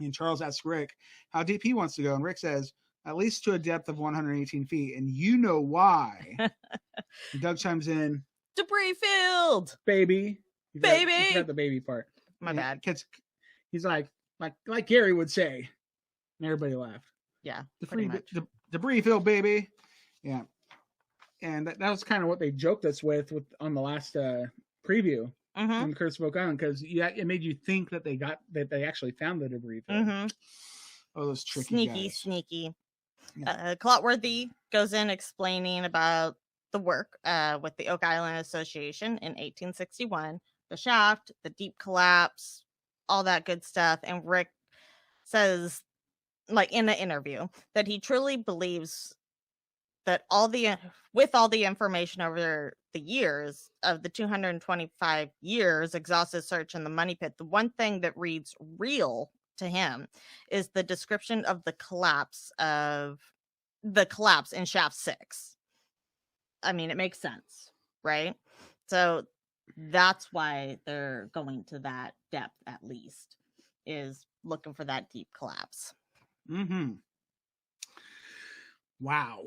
And Charles asks Rick how deep he wants to go. And Rick says, at least to a depth of 118 feet. And you know why. And Doug chimes in, debris field. Baby. You forgot the baby part. My bad. He's like Gary would say. And everybody laughed. Yeah. The debris field, baby. Yeah. And that was kind of what they joked us with on the last preview. When Kurt spoke on, because it made you think that they actually found the debris field. Oh, those tricky guys. Sneaky. Yeah. Clotworthy goes in explaining about the work with the Oak Island Association in 1861, the shaft, the deep collapse, all that good stuff. And Rick says, like in an interview, that he truly believes that with all the information over the years of the 225 years exhaustive search in the money pit, the one thing that reads real to him is the description of the collapse in shaft 6. I mean, it makes sense, right? So that's why they're going to that depth, at least, is looking for that deep collapse. Wow.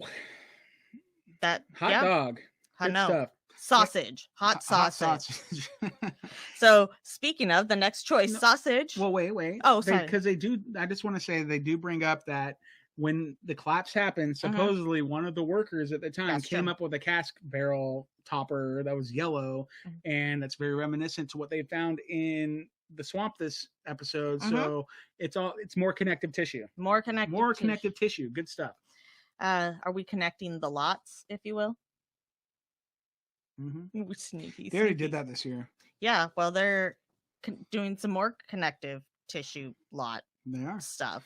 That dog. Good stuff. Sausage. Hot sausage. Sausage. So speaking of the next choice, sausage. Well, wait. Oh, sorry. Because they do. I just want to say they do bring up that when the collapse happened, supposedly one of the workers at the time came up with a cask barrel topper that was yellow, and that's very reminiscent to what they found in the swamp this episode. So it's more connective tissue. More connective tissue. Good stuff. Are we connecting the lots, if you will? Sneaky. They already did that this year. Yeah, well, they're doing some more connective tissue lot stuff.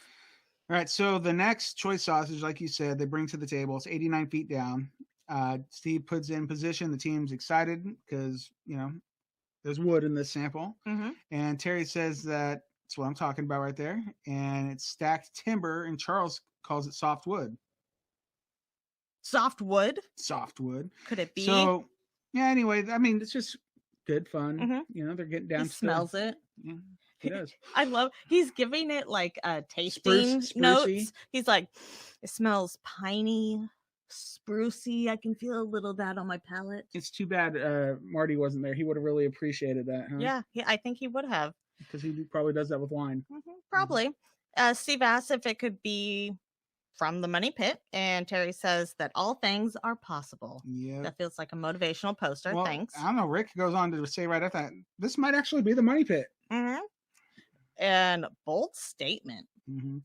All right, so the next choice sausage, like you said, they bring to the table. It's 89 feet down. Steve puts in position. The team's excited because, there's wood in this sample. And Terry says that's what I'm talking about right there. And it's stacked timber, and Charles calls it soft wood. Soft wood? Soft wood. Could it be? So, yeah, anyway, I mean, it's just good fun. They're getting down. He smells it. Yeah, he does. He's giving it like tasting notes. He's like, it smells piney, sprucey. I can feel a little of that on my palate. It's too bad Marty wasn't there. He would have really appreciated that, huh? Yeah, I think he would have. Because he probably does that with wine. Probably. Steve asked if it could be from the money pit, and Terry says that all things are possible. Yeah. That feels like a motivational poster. Well, Thanks. I don't know. Rick goes on to say right after that, this might actually be the money pit. Mm-hmm. And bold statement. Mm-hmm.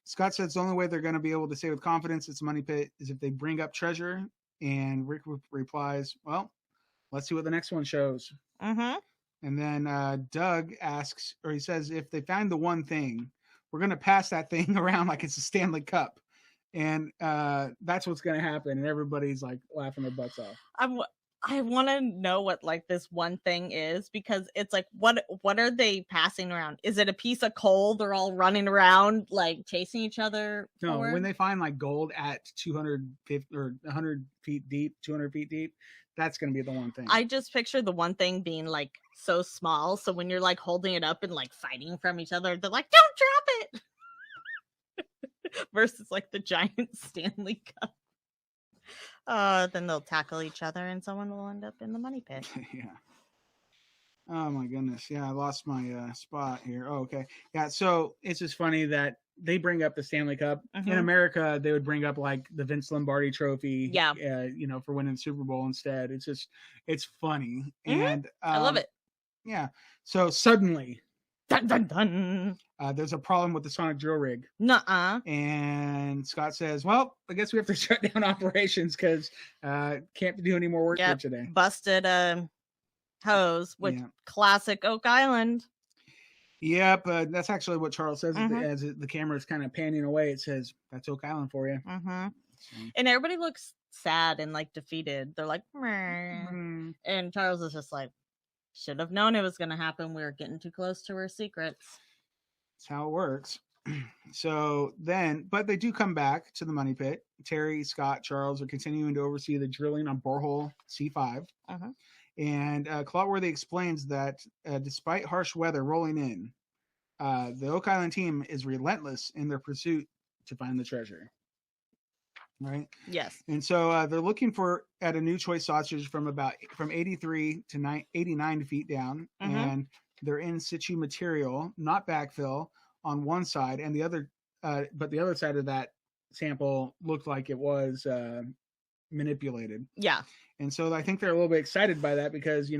Scott says the only way they're going to be able to say with confidence it's money pit is if they bring up treasure. And Rick replies, well, let's see what the next one shows. Mm-hmm. And then Doug asks, or he says, if they find the one thing, we're going to pass that thing around like it's a Stanley Cup. And that's what's going to happen. And everybody's like laughing their butts off. I want to know what like this one thing is, because it's like, what are they passing around? Is it a piece of coal? They're all running around like chasing each other. No, forward? when they find like gold at 250 or 100 feet deep, 200 feet deep, that's going to be the one thing. I just picture the one thing being like so small. So when you're like holding it up and like fighting from each other, they're like, don't drop it. Versus like the giant Stanley Cup. Then they'll tackle each other and someone will end up in the money pit. Yeah. Oh my goodness. Yeah, I lost my spot here. Oh, okay. Yeah, so it's just funny that they bring up the Stanley Cup. Mm-hmm. In America, they would bring up like the Vince Lombardi trophy. Yeah. For winning the Super Bowl instead. It's funny. Mm-hmm. And I love it. Yeah. So suddenly, dun, dun, dun. There's a problem with the sonic drill rig. Nuh-uh. And Scott says, well, I guess we have to shut down operations because can't do any more work here today. Busted hose with classic Oak Island. Yep, that's actually what Charles says as the camera is kind of panning away. It says, that's Oak Island for you. Mm-hmm. So. And everybody looks sad and like defeated. They're like, mm-hmm. And Charles is just like, should have known it was going to happen. We were getting too close to our secrets. That's how it works. So then, but they do come back to the money pit. Terry, Scott, Charles are continuing to oversee the drilling on borehole C5. Uh-huh. And Clotworthy explains that despite harsh weather rolling in, the Oak Island team is relentless in their pursuit to find the treasure. Right? Yes. And so they're looking at a new choice sausage from 83 to 89 feet down. Mm-hmm. And they're in situ material, not backfill, on one side, and the other, but the other side of that sample looked like it was manipulated. Yeah. And so I think they're a little bit excited by that because,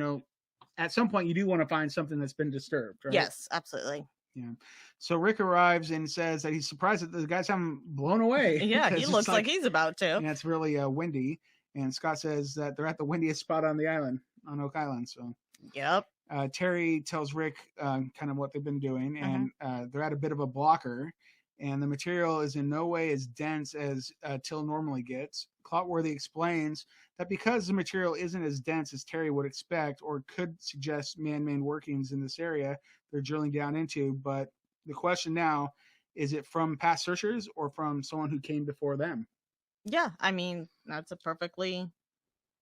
at some point you do want to find something that's been disturbed, right? Yes, absolutely. Yeah. So Rick arrives and says that he's surprised that the guys haven't blown away. Yeah, he looks like he's about to. And it's really windy. And Scott says that they're at the windiest spot on the island, on Oak Island. So. Yep. Terry tells Rick kind of what they've been doing, and they're at a bit of a blocker, and the material is in no way as dense as Till normally gets. Clotworthy explains that because the material isn't as dense as Terry would expect or could suggest man-made workings in this area they're drilling down into, but the question now, is it from past searchers or from someone who came before them? Yeah, I mean, that's a perfectly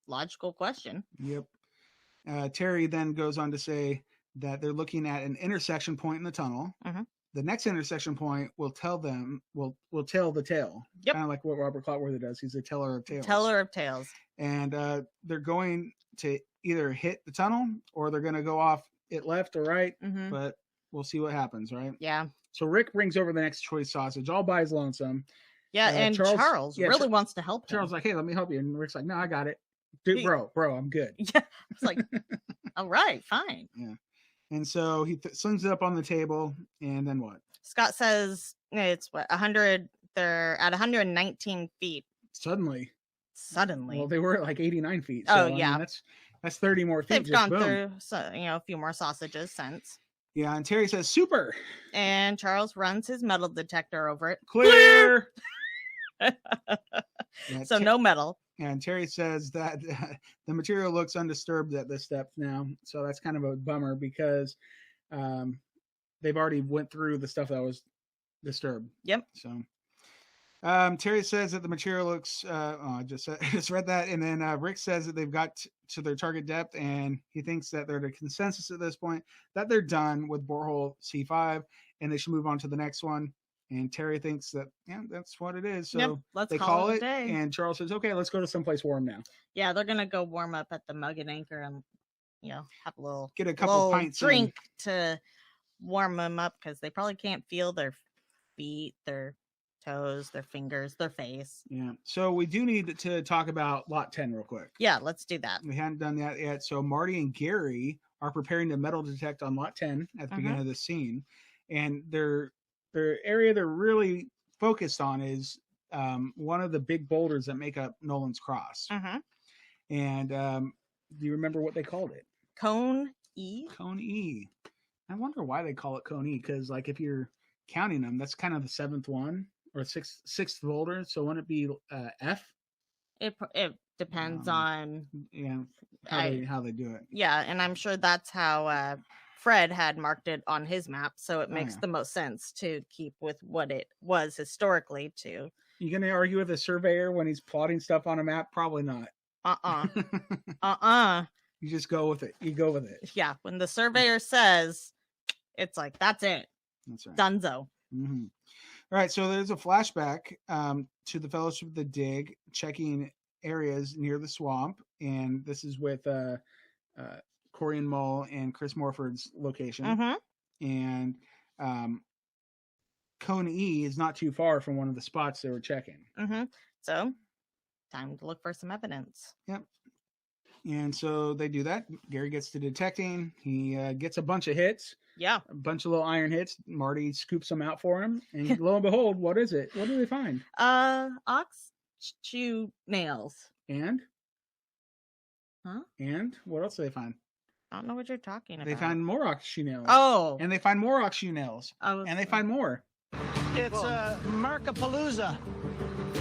logical question. Yep. Terry then goes on to say that they're looking at an intersection point in the tunnel. Mm-hmm. The next intersection point will tell the tale. Yep. Kind of like what Robert Clotworthy does. He's a teller of tales. Teller of tales. And they're going to either hit the tunnel or they're going to go off it left or right. Mm-hmm. But we'll see what happens, right? Yeah. So Rick brings over the next choice sausage all by his lonesome. Yeah, and Charles really wants to help him. Charles like, hey, let me help you. And Rick's like, no, I got it. Dude, bro, I'm good. Yeah. It's like, all right, fine. Yeah. And so he slings it up on the table, and then what? Scott says it's 100. They're at 119 feet. Suddenly. Well, they were at like 89 feet. So, yeah. I mean, that's 30 more feet. They've gone through, a few more sausages since. Yeah, and Terry says, super. And Charles runs his metal detector over it. Clear. Yeah, so no metal. And Terry says that the material looks undisturbed at this step now. So that's kind of a bummer because they've already went through the stuff that was disturbed. Yep. So Terry says that the material looks, I just read that. And then Rick says that they've got to their target depth and he thinks that they're at a consensus at this point that they're done with borehole C5 and they should move on to the next one. And Terry thinks that, that's what it is. So let's they call it. And Charles says, okay, let's go to someplace warm now. Yeah, they're going to go warm up at the Mug and Anchor and, have a get a couple pints drink to warm them up because they probably can't feel their feet. They're toes, their fingers, their face. Yeah. So we do need to talk about Lot 10 real quick. Yeah, let's do that. We haven't done that yet. So Marty and Gary are preparing to metal detect on Lot 10 at the beginning of the scene. And their area they're really focused on is one of the big boulders that make up Nolan's Cross. And do you remember what they called it? Cone E. Cone E. I wonder why they call it Cone E, because like if you're counting them, that's kind of the seventh one or sixth boulder. So wouldn't it be F? It depends on how they do it. Yeah, and I'm sure that's how Fred had marked it on his map, so it makes the most sense to keep with what it was historically too. You gonna argue with a surveyor when he's plotting stuff on a map? Probably not. You just go with it. You go with it. Yeah, when the surveyor says, it's like, that's it. That's right. Dunzo. Mm-hmm. All right, so there's a flashback to the Fellowship of the Dig, checking areas near the swamp, and this is with Corey and Mull and Chris Morford's location. And Cone E is not too far from one of the spots they were checking. So, time to look for some evidence. Yep. And so they do that. Gary gets to detecting. He gets a bunch of hits. Yeah. A bunch of little iron hits. Marty scoops them out for him. And lo and behold, what is it? What do they find? Ox shoe nails. And? Huh? And? What else do they find? I don't know what you're talking about. They find more ox shoe nails. Oh. And they find more ox shoe nails. And they find more. It's Markapalooza.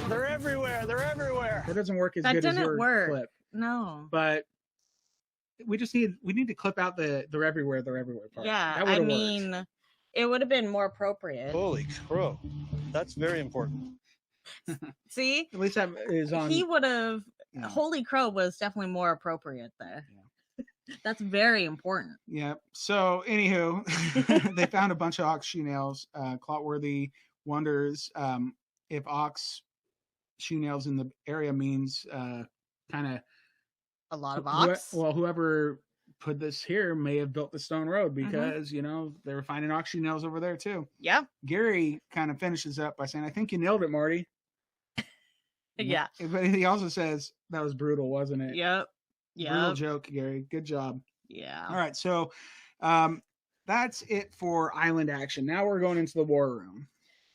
They're everywhere. They're everywhere. That doesn't work as good as your clip. No. But we need to clip out the they're everywhere part. Yeah, I mean, it would have been more appropriate. Holy crow. That's very important. See? At least that is on. He would have. Yeah. Holy crow was definitely more appropriate there. Yeah. That's very important. Yeah. So, anywho, they found a bunch of ox shoe nails. Clotworthy wonders if ox shoe nails in the area means kind of a lot of ox. Whoever put this here may have built the stone road because they were finding ox shoe nails over there too. Yeah. Gary kind of finishes up by saying, "I think you nailed it, Marty." Yeah. But he also says that was brutal, wasn't it? Yep. Yeah. Brutal joke, Gary. Good job. Yeah. All right. So that's it for island action. Now we're going into the war room.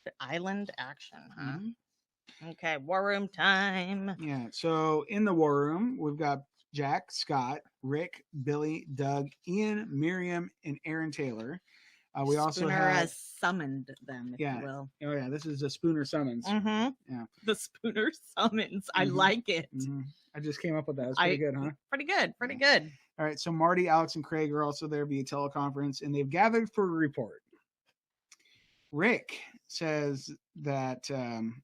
The island action, huh? Okay. War room time. Yeah. So in the war room, we've got Jack, Scott, Rick, Billy, Doug, Ian, Miriam, and Aaron Taylor. We also has summoned them, if you will. Oh yeah, this is a Spooner summons. Yeah, the Spooner summons. I like it. I just came up with that. It's pretty good, huh? Pretty good. Pretty good. All right, so Marty, Alex, and Craig are also there via teleconference, and they've gathered for a report. Rick says that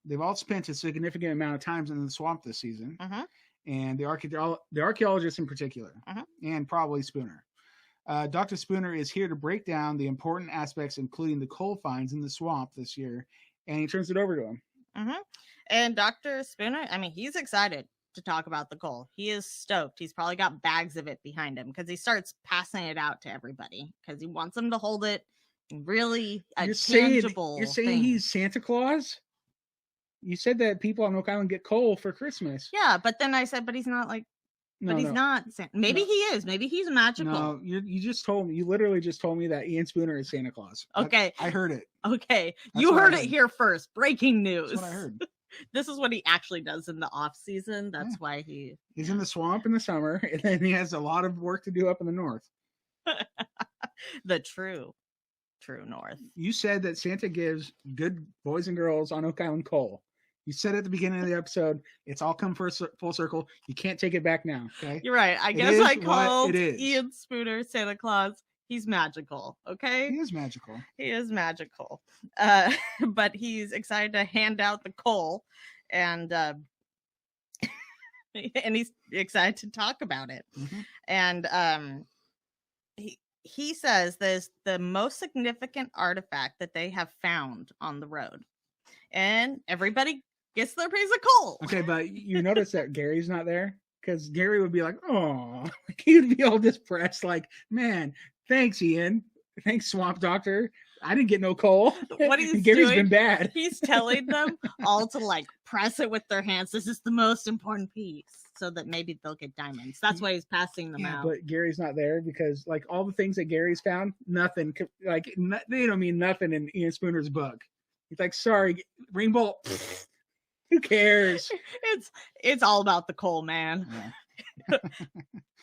they've all spent a significant amount of time in the swamp this season, and the archaeologists in particular, and probably Spooner. Dr. Spooner is here to break down the important aspects, including the coal finds in the swamp this year, and he turns it over to him. And Dr. Spooner, I mean, he's excited to talk about the coal. He is stoked. He's probably got bags of it behind him because he starts passing it out to everybody because he wants them to hold it really tangible. You're saying he's Santa Claus? You said that people on Oak Island get coal for Christmas. Yeah, but then I said, but he's not like. But he's not. Maybe he is. Maybe he's magical. No, you literally just told me that Ian Spooner is Santa Claus. Okay. I heard it. Okay. You heard it here first. Breaking news. That's what I heard. This is what he actually does in the off season. That's why he's in the swamp in the summer, and then he has a lot of work to do up in the north. The true north. You said that Santa gives good boys and girls on Oak Island coal. You said at the beginning of the episode, it's all come full circle. You can't take it back now. Okay. You're right. I guess I called Ian Spooner Santa Claus. He's magical. Okay. He is magical. He is magical. But he's excited to hand out the coal, and he's excited to talk about it. And he says there's the most significant artifact that they have found on the road, and everybody gets their piece of coal. Okay, but you notice that Gary's not there? Because Gary would be like, oh, he would be all depressed, like, man, thanks, Ian. Thanks, Swamp Doctor. I didn't get no coal. What he's Gary's doing, been bad. He's telling them all to like press it with their hands. This is the most important piece, so that maybe they'll get diamonds. That's why he's passing them out. But Gary's not there because like all the things that Gary's found, nothing they don't mean nothing in Ian Spooner's book. He's like, sorry, Rainbow. Who cares? It's all about the coal, man. Yeah.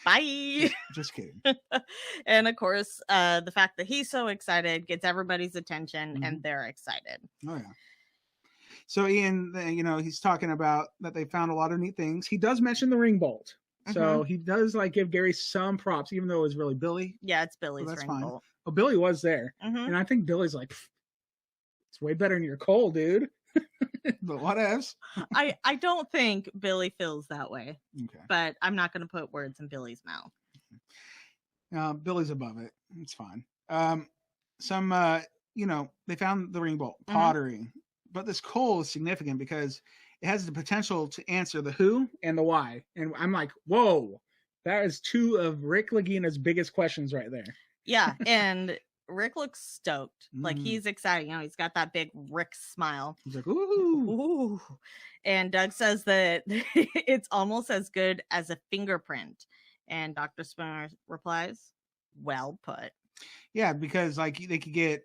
Bye. Just kidding. And of course, the fact that he's so excited gets everybody's attention, Mm-hmm. and they're excited. Oh yeah. So Ian, he's talking about that they found a lot of neat things. He does mention the ring bolt. So he does like give Gary some props, even though it was really Billy. Yeah, it's Billy's that's ring fine. bolt. Oh, Billy was there. And I think Billy's like, it's way better than your coal, dude. But what else? I don't think Billy feels that way. Okay. But I'm not going to put words in Billy's mouth. Billy's above it. It's fine. They found the ring bolt, pottery. But this coal is significant because it has the potential to answer the who and the why. And I'm like, whoa, that is two of Rick Lagina's biggest questions right there. Yeah, and Rick looks stoked. Like he's excited. He's got that big Rick smile. He's like, ooh. Ooh. And Doug says that it's almost as good as a fingerprint. And Dr. Spooner replies, well put. Yeah, because like they could get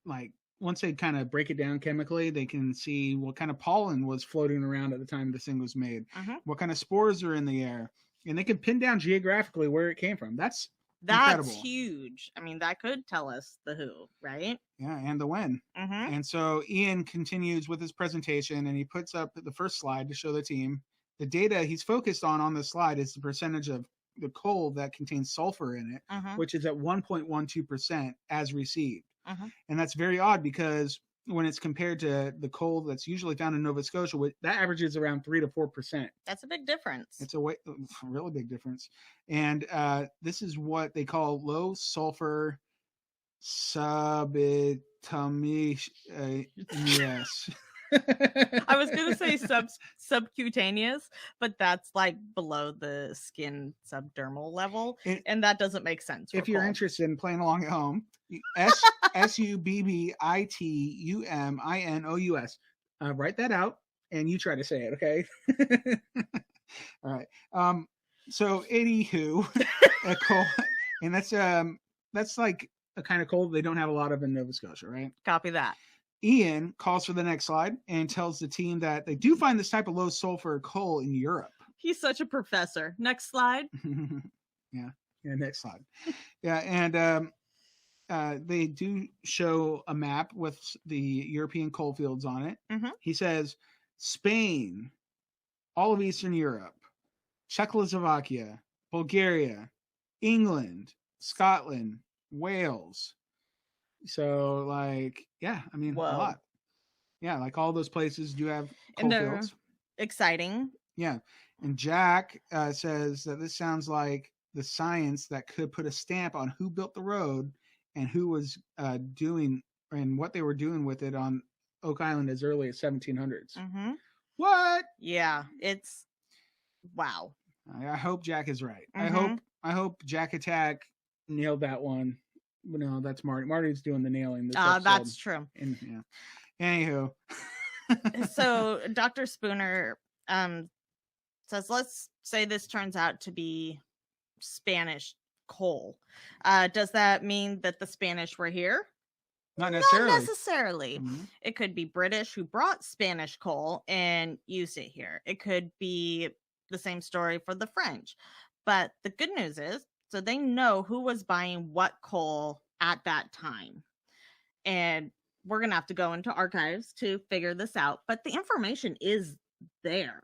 like once they kind of break it down chemically, they can see what kind of pollen was floating around at the time this thing was made, what kind of spores are in the air, and they can pin down geographically where it came from. That's incredible. Huge. I mean, that could tell us the who, right? Yeah, and the when. And so Ian continues with his presentation, and he puts up the first slide to show the team. The data he's focused on the slide is the percentage of the coal that contains sulfur in it, which is at 1.12% as received. And that's very odd because when it's compared to the coal that's usually found in Nova Scotia, that averages around 3 to 4%. That's a big difference. It's a really big difference. And this is what they call low sulfur subatomic. Yes. I was going to say subcutaneous, but that's like below the skin subdermal level. And that doesn't make sense. If you're interested in playing along at home, SUBBITUMINOUS. Write that out and you try to say it, okay? All right. So anywho, coal, and that's like a kind of coal they don't have a lot of in Nova Scotia, right? Copy that. Ian calls for the next slide and tells the team that they do find this type of low sulfur coal in Europe. He's such a professor. Next slide. Yeah, next slide. Yeah, and they do show a map with the European coal fields on it. He says Spain, all of Eastern Europe, Czechoslovakia, Bulgaria, England, Scotland, Wales. So like, yeah, I mean, a lot. Yeah, like all those places do have coal fields. Exciting. Yeah. And Jack says that this sounds like the science that could put a stamp on who built the road and who was doing and what they were doing with it on Oak Island as early as 1700s. What? Yeah, it's wow. I hope Jack is right. I hope Jack Attack nailed that one. No, that's Marty. Marty's doing the nailing. That's true. And, yeah. Anywho. So Dr. Spooner says, let's say this turns out to be Spanish coal. Does that mean that the Spanish were here? Not necessarily. Not necessarily. It could be British who brought Spanish coal and used it here. It could be the same story for the French. But the good news is, so they know who was buying what coal at that time. And we're going to have to go into archives to figure this out. But the information is there.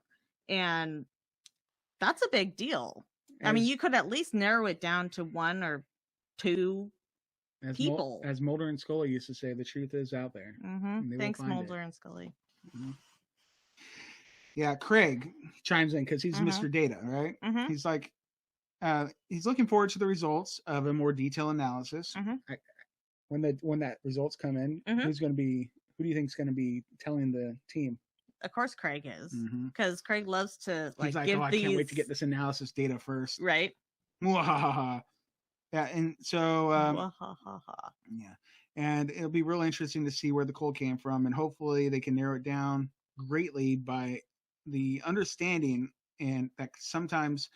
And that's a big deal. I mean, you could at least narrow it down to one or two people. As Mulder and Scully used to say, the truth is out there. Thanks, Mulder and Scully. Yeah, Craig chimes in because he's Mr. Data, right? He's like, he's looking forward to the results of a more detailed analysis. When that results come in, who do you think is going to be telling the team? Of course, Craig is, because Craig loves to he's like, give I can't wait to get this analysis data first. Right. Yeah, and so yeah, And it'll be real interesting to see where the coal came from, and hopefully they can narrow it down greatly by the understanding, and that sometimes,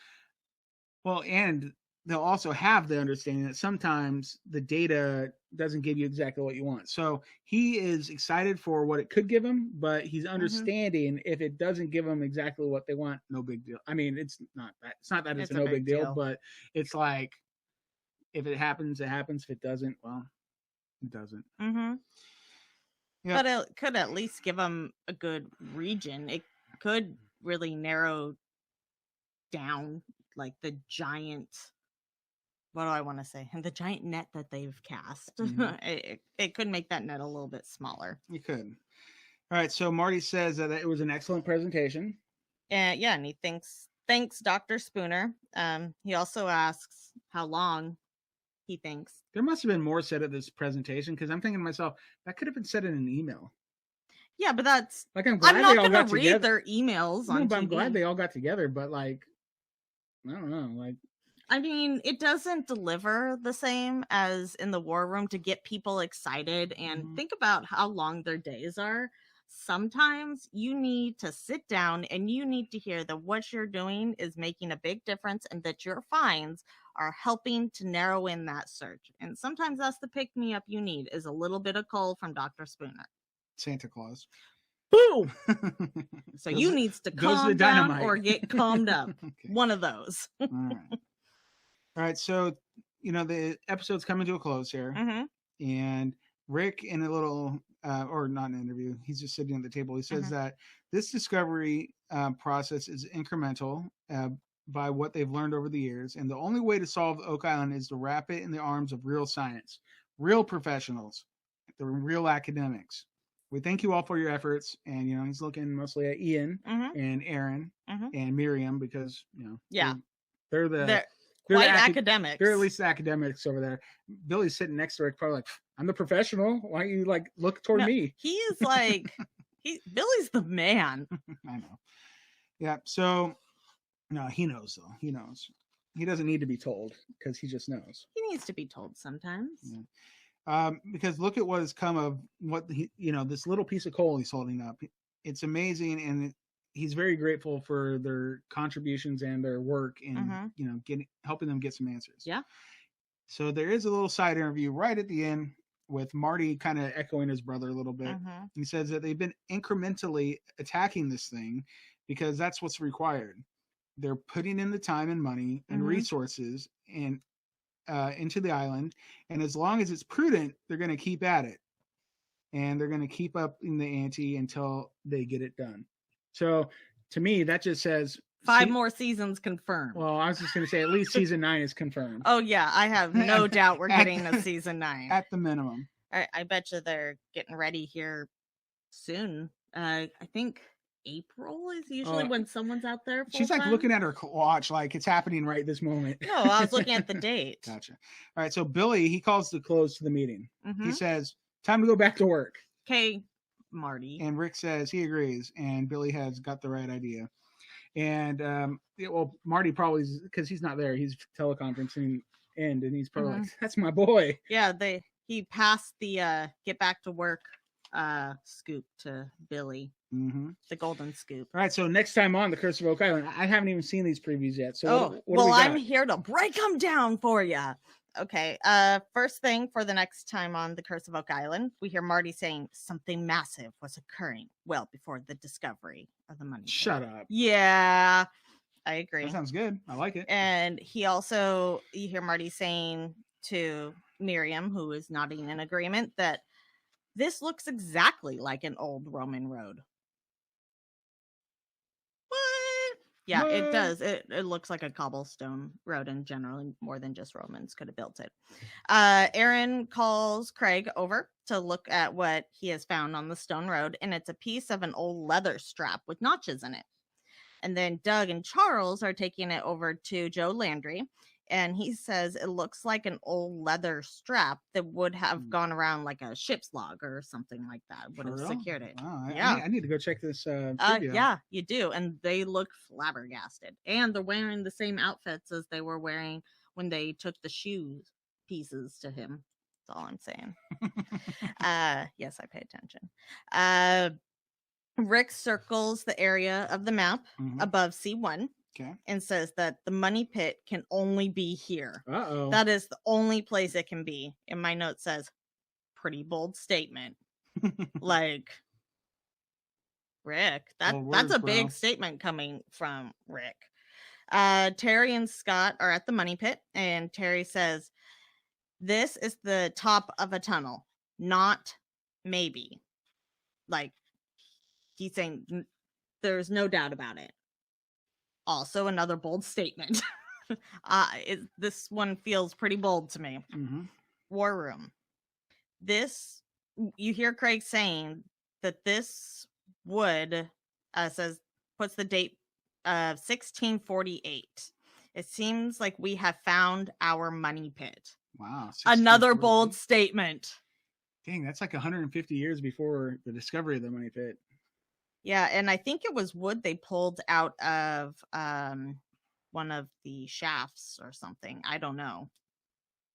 well, and they'll also have the understanding that sometimes the data doesn't give you exactly what you want. So he is excited for what it could give him, but he's understanding if it doesn't give him exactly what they want, no big deal. I mean, it's not that it's a no big deal, but it's like, if it happens, it happens. If it doesn't, well, it doesn't. Mm-hmm. Yep. But it could at least give them a good region. It could really narrow down like the giant, what do I want to say? The giant net that they've cast. It could make that net a little bit smaller. You could. All right. So Marty says that it was an excellent presentation. And he thanks Dr. Spooner. He also asks how long he thinks. There must have been more said at this presentation, because I'm thinking to myself, that could have been said in an email. Yeah, but that's like, I'm glad I'm not going to read their emails on TV. But I'm glad they all got together. But like, I don't know. Like, I mean, it doesn't deliver the same as in the war room to get people excited and think about how long their days are. Sometimes you need to sit down and you need to hear that what you're doing is making a big difference and that your finds are helping to narrow in that search. And sometimes that's the pick-me-up you need, is a little bit of coal from Dr. Spooner. Santa Claus. Boom! So you needs to calm down or get calmed up. Okay. One of those. All right. So, the episode's coming to a close here. And Rick, in a little, or not an interview, he's just sitting at the table. He says that this discovery process is incremental by what they've learned over the years. And the only way to solve Oak Island is to wrap it in the arms of real science, real professionals, the real academics. We thank you all for your efforts. And, he's looking mostly at Ian and Aaron and Miriam, because, they're quite academics. They're at least the academics over there. Billy's sitting next to Rick, probably like, I'm the professional. Why don't you look toward me? He is like, Billy's the man. I know. Yeah. So, no, he knows though. He knows. He doesn't need to be told, because he just knows. He needs to be told sometimes. Yeah. Because look at what has come of what this little piece of coal he's holding up. It's amazing, and he's very grateful for their contributions and their work in helping them get some answers. Yeah. So there is a little side interview right at the end with Marty kind of echoing his brother a little bit. He says that they've been incrementally attacking this thing because that's what's required. They're putting in the time and money and resources and into the island, and as long as it's prudent, they're going to keep at it, and they're going to keep up in the ante until they get it done. So to me, that just says 5 more seasons confirmed. Well, I was just going to say at least season 9 is confirmed. Oh yeah, I have no doubt we're getting a season 9 at the minimum. I bet you they're getting ready here soon. I think April is usually when someone's out there. She's like looking at her watch like it's happening right this moment. No, I was looking at the date. Gotcha. All right, so Billy, he calls the close to the meeting. He says, time to go back to work. Okay, Marty. And Rick says he agrees, and Billy has got the right idea. And Marty probably, because he's not there, he's teleconferencing and he's probably like, that's my boy. Yeah, he passed the get back to work scoop to Billy. The golden scoop. All right, so next time on The Curse of Oak Island, I haven't even seen these previews yet. So what do we got? I'm here to break them down for you. Okay, first thing for the next time on The Curse of Oak Island, we hear Marty saying something massive was occurring well before the discovery of the money. Shut up. Yeah, I agree. That sounds good. I like it. And you hear Marty saying to Miriam, who is nodding in agreement, that this looks exactly like an old Roman road. What? Yeah, it does. It looks like a cobblestone road, and generally more than just Romans could have built it. Aaron calls Craig over to look at what he has found on the stone road, and it's a piece of an old leather strap with notches in it. And then Doug and Charles are taking it over to Joe Landry, and he says it looks like an old leather strap that would have gone around like a ship's log or something like that. Would have secured it. Wow, yeah, I need to go check this. Yeah, you do, and they look flabbergasted, and they're wearing the same outfits as they were wearing when they took the shoe pieces to him. That's all I'm saying. Yes, I pay attention. Rick circles the area of the map above C1 and says that the money pit can only be here. Uh-oh. That is the only place it can be. And my note says, pretty bold statement. Like, Rick, that's a big statement coming from Rick. Terry and Scott are at the money pit, and Terry says, this is the top of a tunnel, not maybe. Like, he's saying there's no doubt about it. Also, another bold statement. This one feels pretty bold to me. War room. This, you hear Craig saying that this wood puts the date of 1648. It seems like we have found our money pit. Wow. Another bold statement. Dang, that's like 150 years before the discovery of the money pit. Yeah, and I think it was wood they pulled out of one of the shafts or something. I don't know.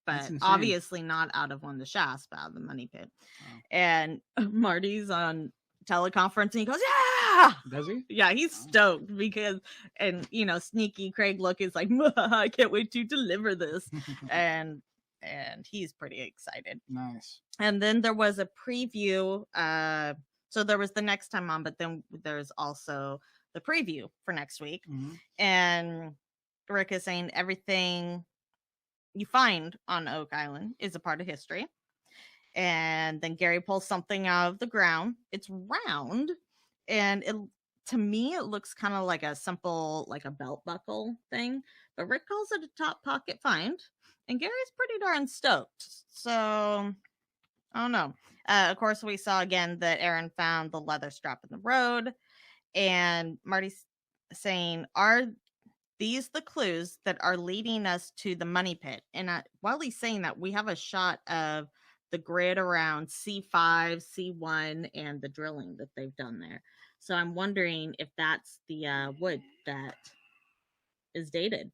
But obviously not out of one of the shafts, but out of the money pit. Wow. And Marty's on teleconference and he goes, yeah! Does he? Yeah, he's stoked because, and you know, sneaky Craig look is like, I can't wait to deliver this. and he's pretty excited. Nice. And then there was a preview. So there was the next time on, but then there's also the preview for next week. And Rick is saying everything you find on Oak Island is a part of history. And then Gary pulls something out of the ground. It's round. And to me, it looks kind of like a simple, like a belt buckle thing. But Rick calls it a top pocket find. And Gary's pretty darn stoked. So, I don't know. Of course, we saw again that Aaron found the leather strap in the road. And Marty's saying, are these the clues that are leading us to the money pit? And while he's saying that, we have a shot of the grid around C5, C1, and the drilling that they've done there. So I'm wondering if that's the wood that is dated.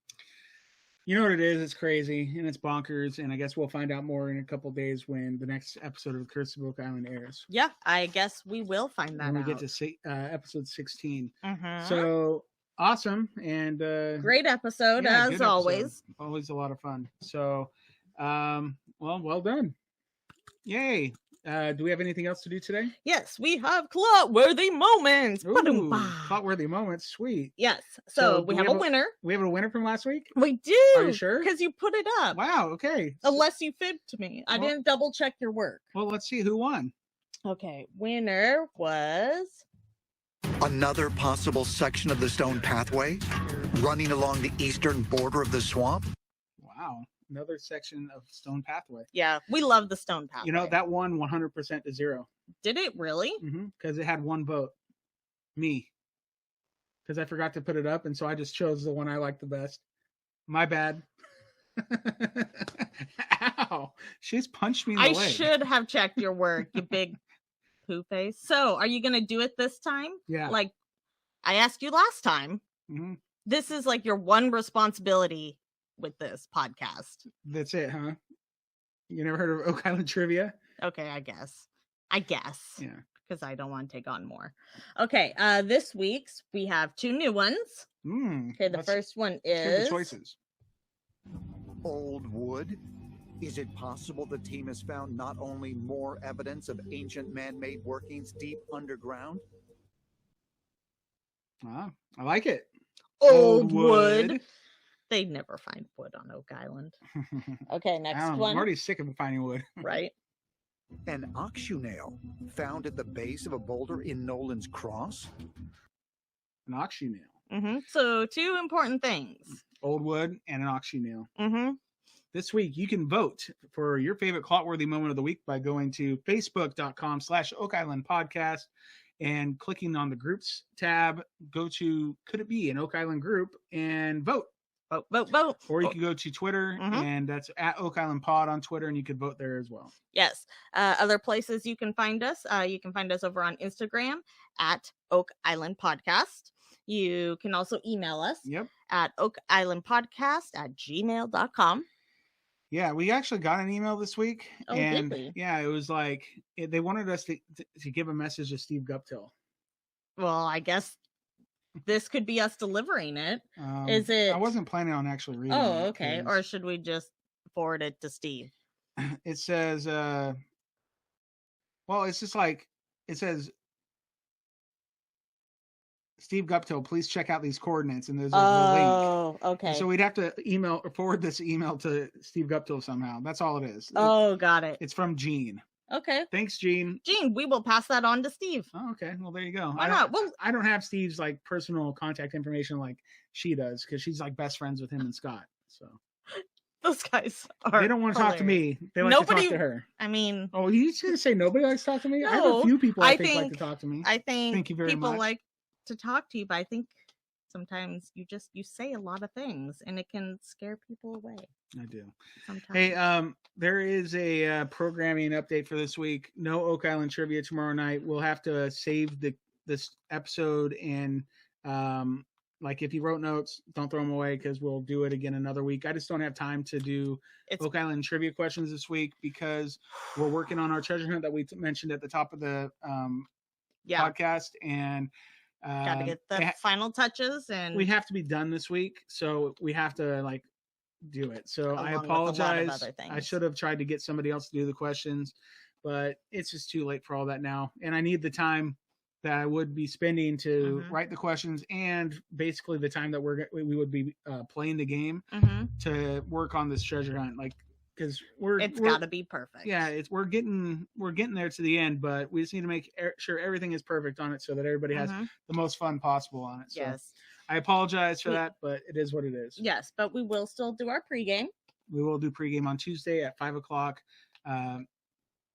You know what it is? It's crazy and it's bonkers. And I guess we'll find out more in a couple days when the next episode of Curse of Oak Island airs. Yeah, I guess we will find that when we out. get to episode 16. So awesome. And great episode, as always. Episode. Always a lot of fun. So, well done. Yay. Do we have anything else to do today? Yes, we have clot-worthy moments. Ooh, clot-worthy moments. Sweet. Yes. So we have a winner. We have a winner from last week? We do. Are you sure? Because you put it up. Wow, okay. Unless you fibbed to me. I didn't double check your work. Well, let's see who won. Okay. Winner was... Another possible section of the stone pathway running along the eastern border of the swamp. Wow. Another section of stone pathway. Yeah, we love the stone pathway. You know, that won 100% to 0. Did it really? Because it had one vote. Me. Because I forgot to put it up, and so I just chose the one I liked the best. My bad. Ow. She's punched me in the leg. I should have checked your work, you big poo face. So, are you going to do it this time? Yeah. Like, I asked you last time. This is like your one responsibility with this podcast. That's it, huh? You never heard of Oak Island trivia? Okay, I guess. Yeah. Because I don't want to take on more. Okay, this week's we have 2 new ones. Okay, the first one is the choices. Old wood. Is it possible the team has found not only more evidence of ancient man-made workings deep underground? Wow, I like it. Old wood. They never find wood on Oak Island. Okay, next one. I'm already sick of finding wood. Right. An oxu nail found at the base of a boulder in Nolan's Cross? An oxu nail. So 2 important things. Old wood and an oxu nail. This week, you can vote for your favorite clot-worthy moment of the week by going to facebook.com/OakIslandPodcast and clicking on the groups tab. Go to Could It Be an Oak Island Group and vote. Vote. Or you can go to Twitter, and that's at Oak Island Pod on Twitter, and you can vote there as well. Yes. Other places you can find us. You can find us over on Instagram at Oak Island Podcast. You can also email us at oakislandpodcast@gmail.com. Yeah, we actually got an email this week. Oh, and did we? Yeah, it was like they wanted us to give a message to Steve Guptill. Well, I guess this could be us delivering it. Is it? I wasn't planning on actually reading it. Oh, okay. Or should we just forward it to Steve? It says, well, it's just like, it says, Steve Guptill, please check out these coordinates, and there's the link. Oh, okay. And so we'd have to forward this email to Steve Guptill somehow. That's all it is. Oh, got it. It's from Gene. Okay. Thanks, Gene. Gene, we will pass that on to Steve. Oh, okay. Well, there you go. Why not? Well, I don't have Steve's like personal contact information like she does, because she's like best friends with him and Scott. So those guys are. They don't want to talk to me. They like to talk to her. I mean, oh, you just gonna say nobody likes to talk to me? No, I have a few people I think like to talk to me. I think Thank you very people much. like to talk to you, but I think sometimes you say a lot of things and it can scare people away. I do. Sometimes. Hey, there is a programming update for this week. No Oak Island trivia tomorrow night. We'll have to save this episode, and like if you wrote notes, don't throw them away, because we'll do it again another week. I just don't have time to do Oak Island trivia questions this week because we're working on our treasure hunt that we mentioned at the top of the podcast, and gotta get the final touches, and we have to be done this week, so we have to like do it. So I apologize. I should have tried to get somebody else to do the questions, but it's just too late for all that now, and I need the time that I would be spending to write the questions, and basically the time that we would be playing the game to work on this treasure hunt, like, because it's got to be perfect. Yeah, we're getting there to the end, but we just need to make sure everything is perfect on it so that everybody has the most fun possible on it. So yes, I apologize for that, but it is what it is. Yes, but we will still do our pregame. We will do pregame on Tuesday at 5:00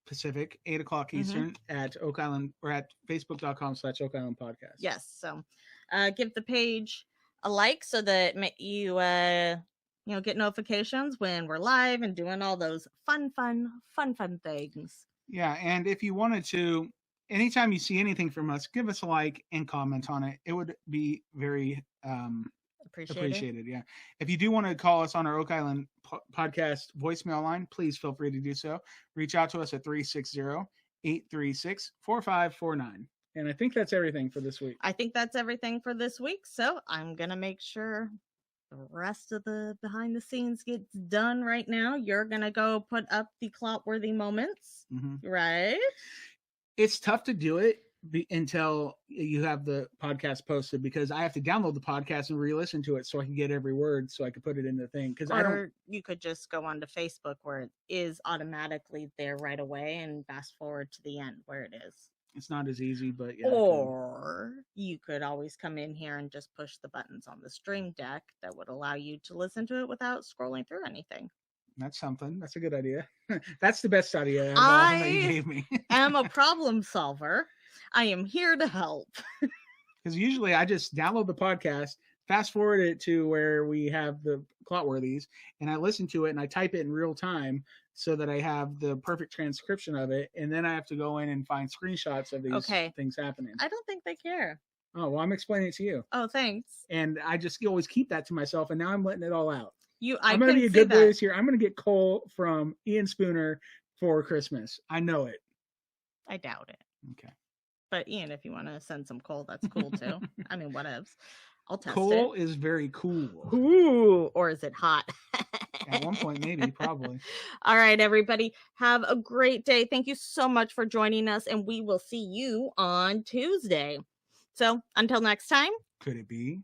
Pacific, 8:00 Eastern at Oak Island, or at facebook.com/OakIslandPodcast. Yes, so give the page a like so that you get notifications when we're live and doing all those fun things. Yeah, and if you wanted to, anytime you see anything from us, give us a like and comment on it. It would be very appreciated. Yeah. If you do want to call us on our Oak Island podcast voicemail line, please feel free to do so. Reach out to us at 360-836-4549. And I think that's everything for this week. So I'm going to make sure the rest of the behind the scenes gets done right now. You're going to go put up the clout-worthy moments, right? It's tough to do it until you have the podcast posted, because I have to download the podcast and re-listen to it so I can get every word so I can put it in the thing. You could just go onto Facebook where it is automatically there right away and fast forward to the end where it is. It's not as easy, but yeah. Or you could always come in here and just push the buttons on the stream deck that would allow you to listen to it without scrolling through anything. That's something. That's a good idea. That's the best idea that you gave me. am a problem solver. I am here to help. Because usually I just download the podcast, fast forward it to where we have the Clotworthies, and I listen to it and I type it in real time so that I have the perfect transcription of it. And then I have to go in and find screenshots of these things happening. I don't think they care. Oh, well, I'm explaining it to you. Oh, thanks. And I just always keep that to myself, and now I'm letting it all out. I'm going to be a good boy this year. I'm going to get coal from Ian Spooner for Christmas. I know it. I doubt it. Okay. But Ian, if you want to send some coal, that's cool too. I mean, whatevs. I'll test coal it. Coal is very cool. Ooh, or is it hot? At one point, maybe, probably. All right, everybody. Have a great day. Thank you so much for joining us, and we will see you on Tuesday. So until next time. Could it be?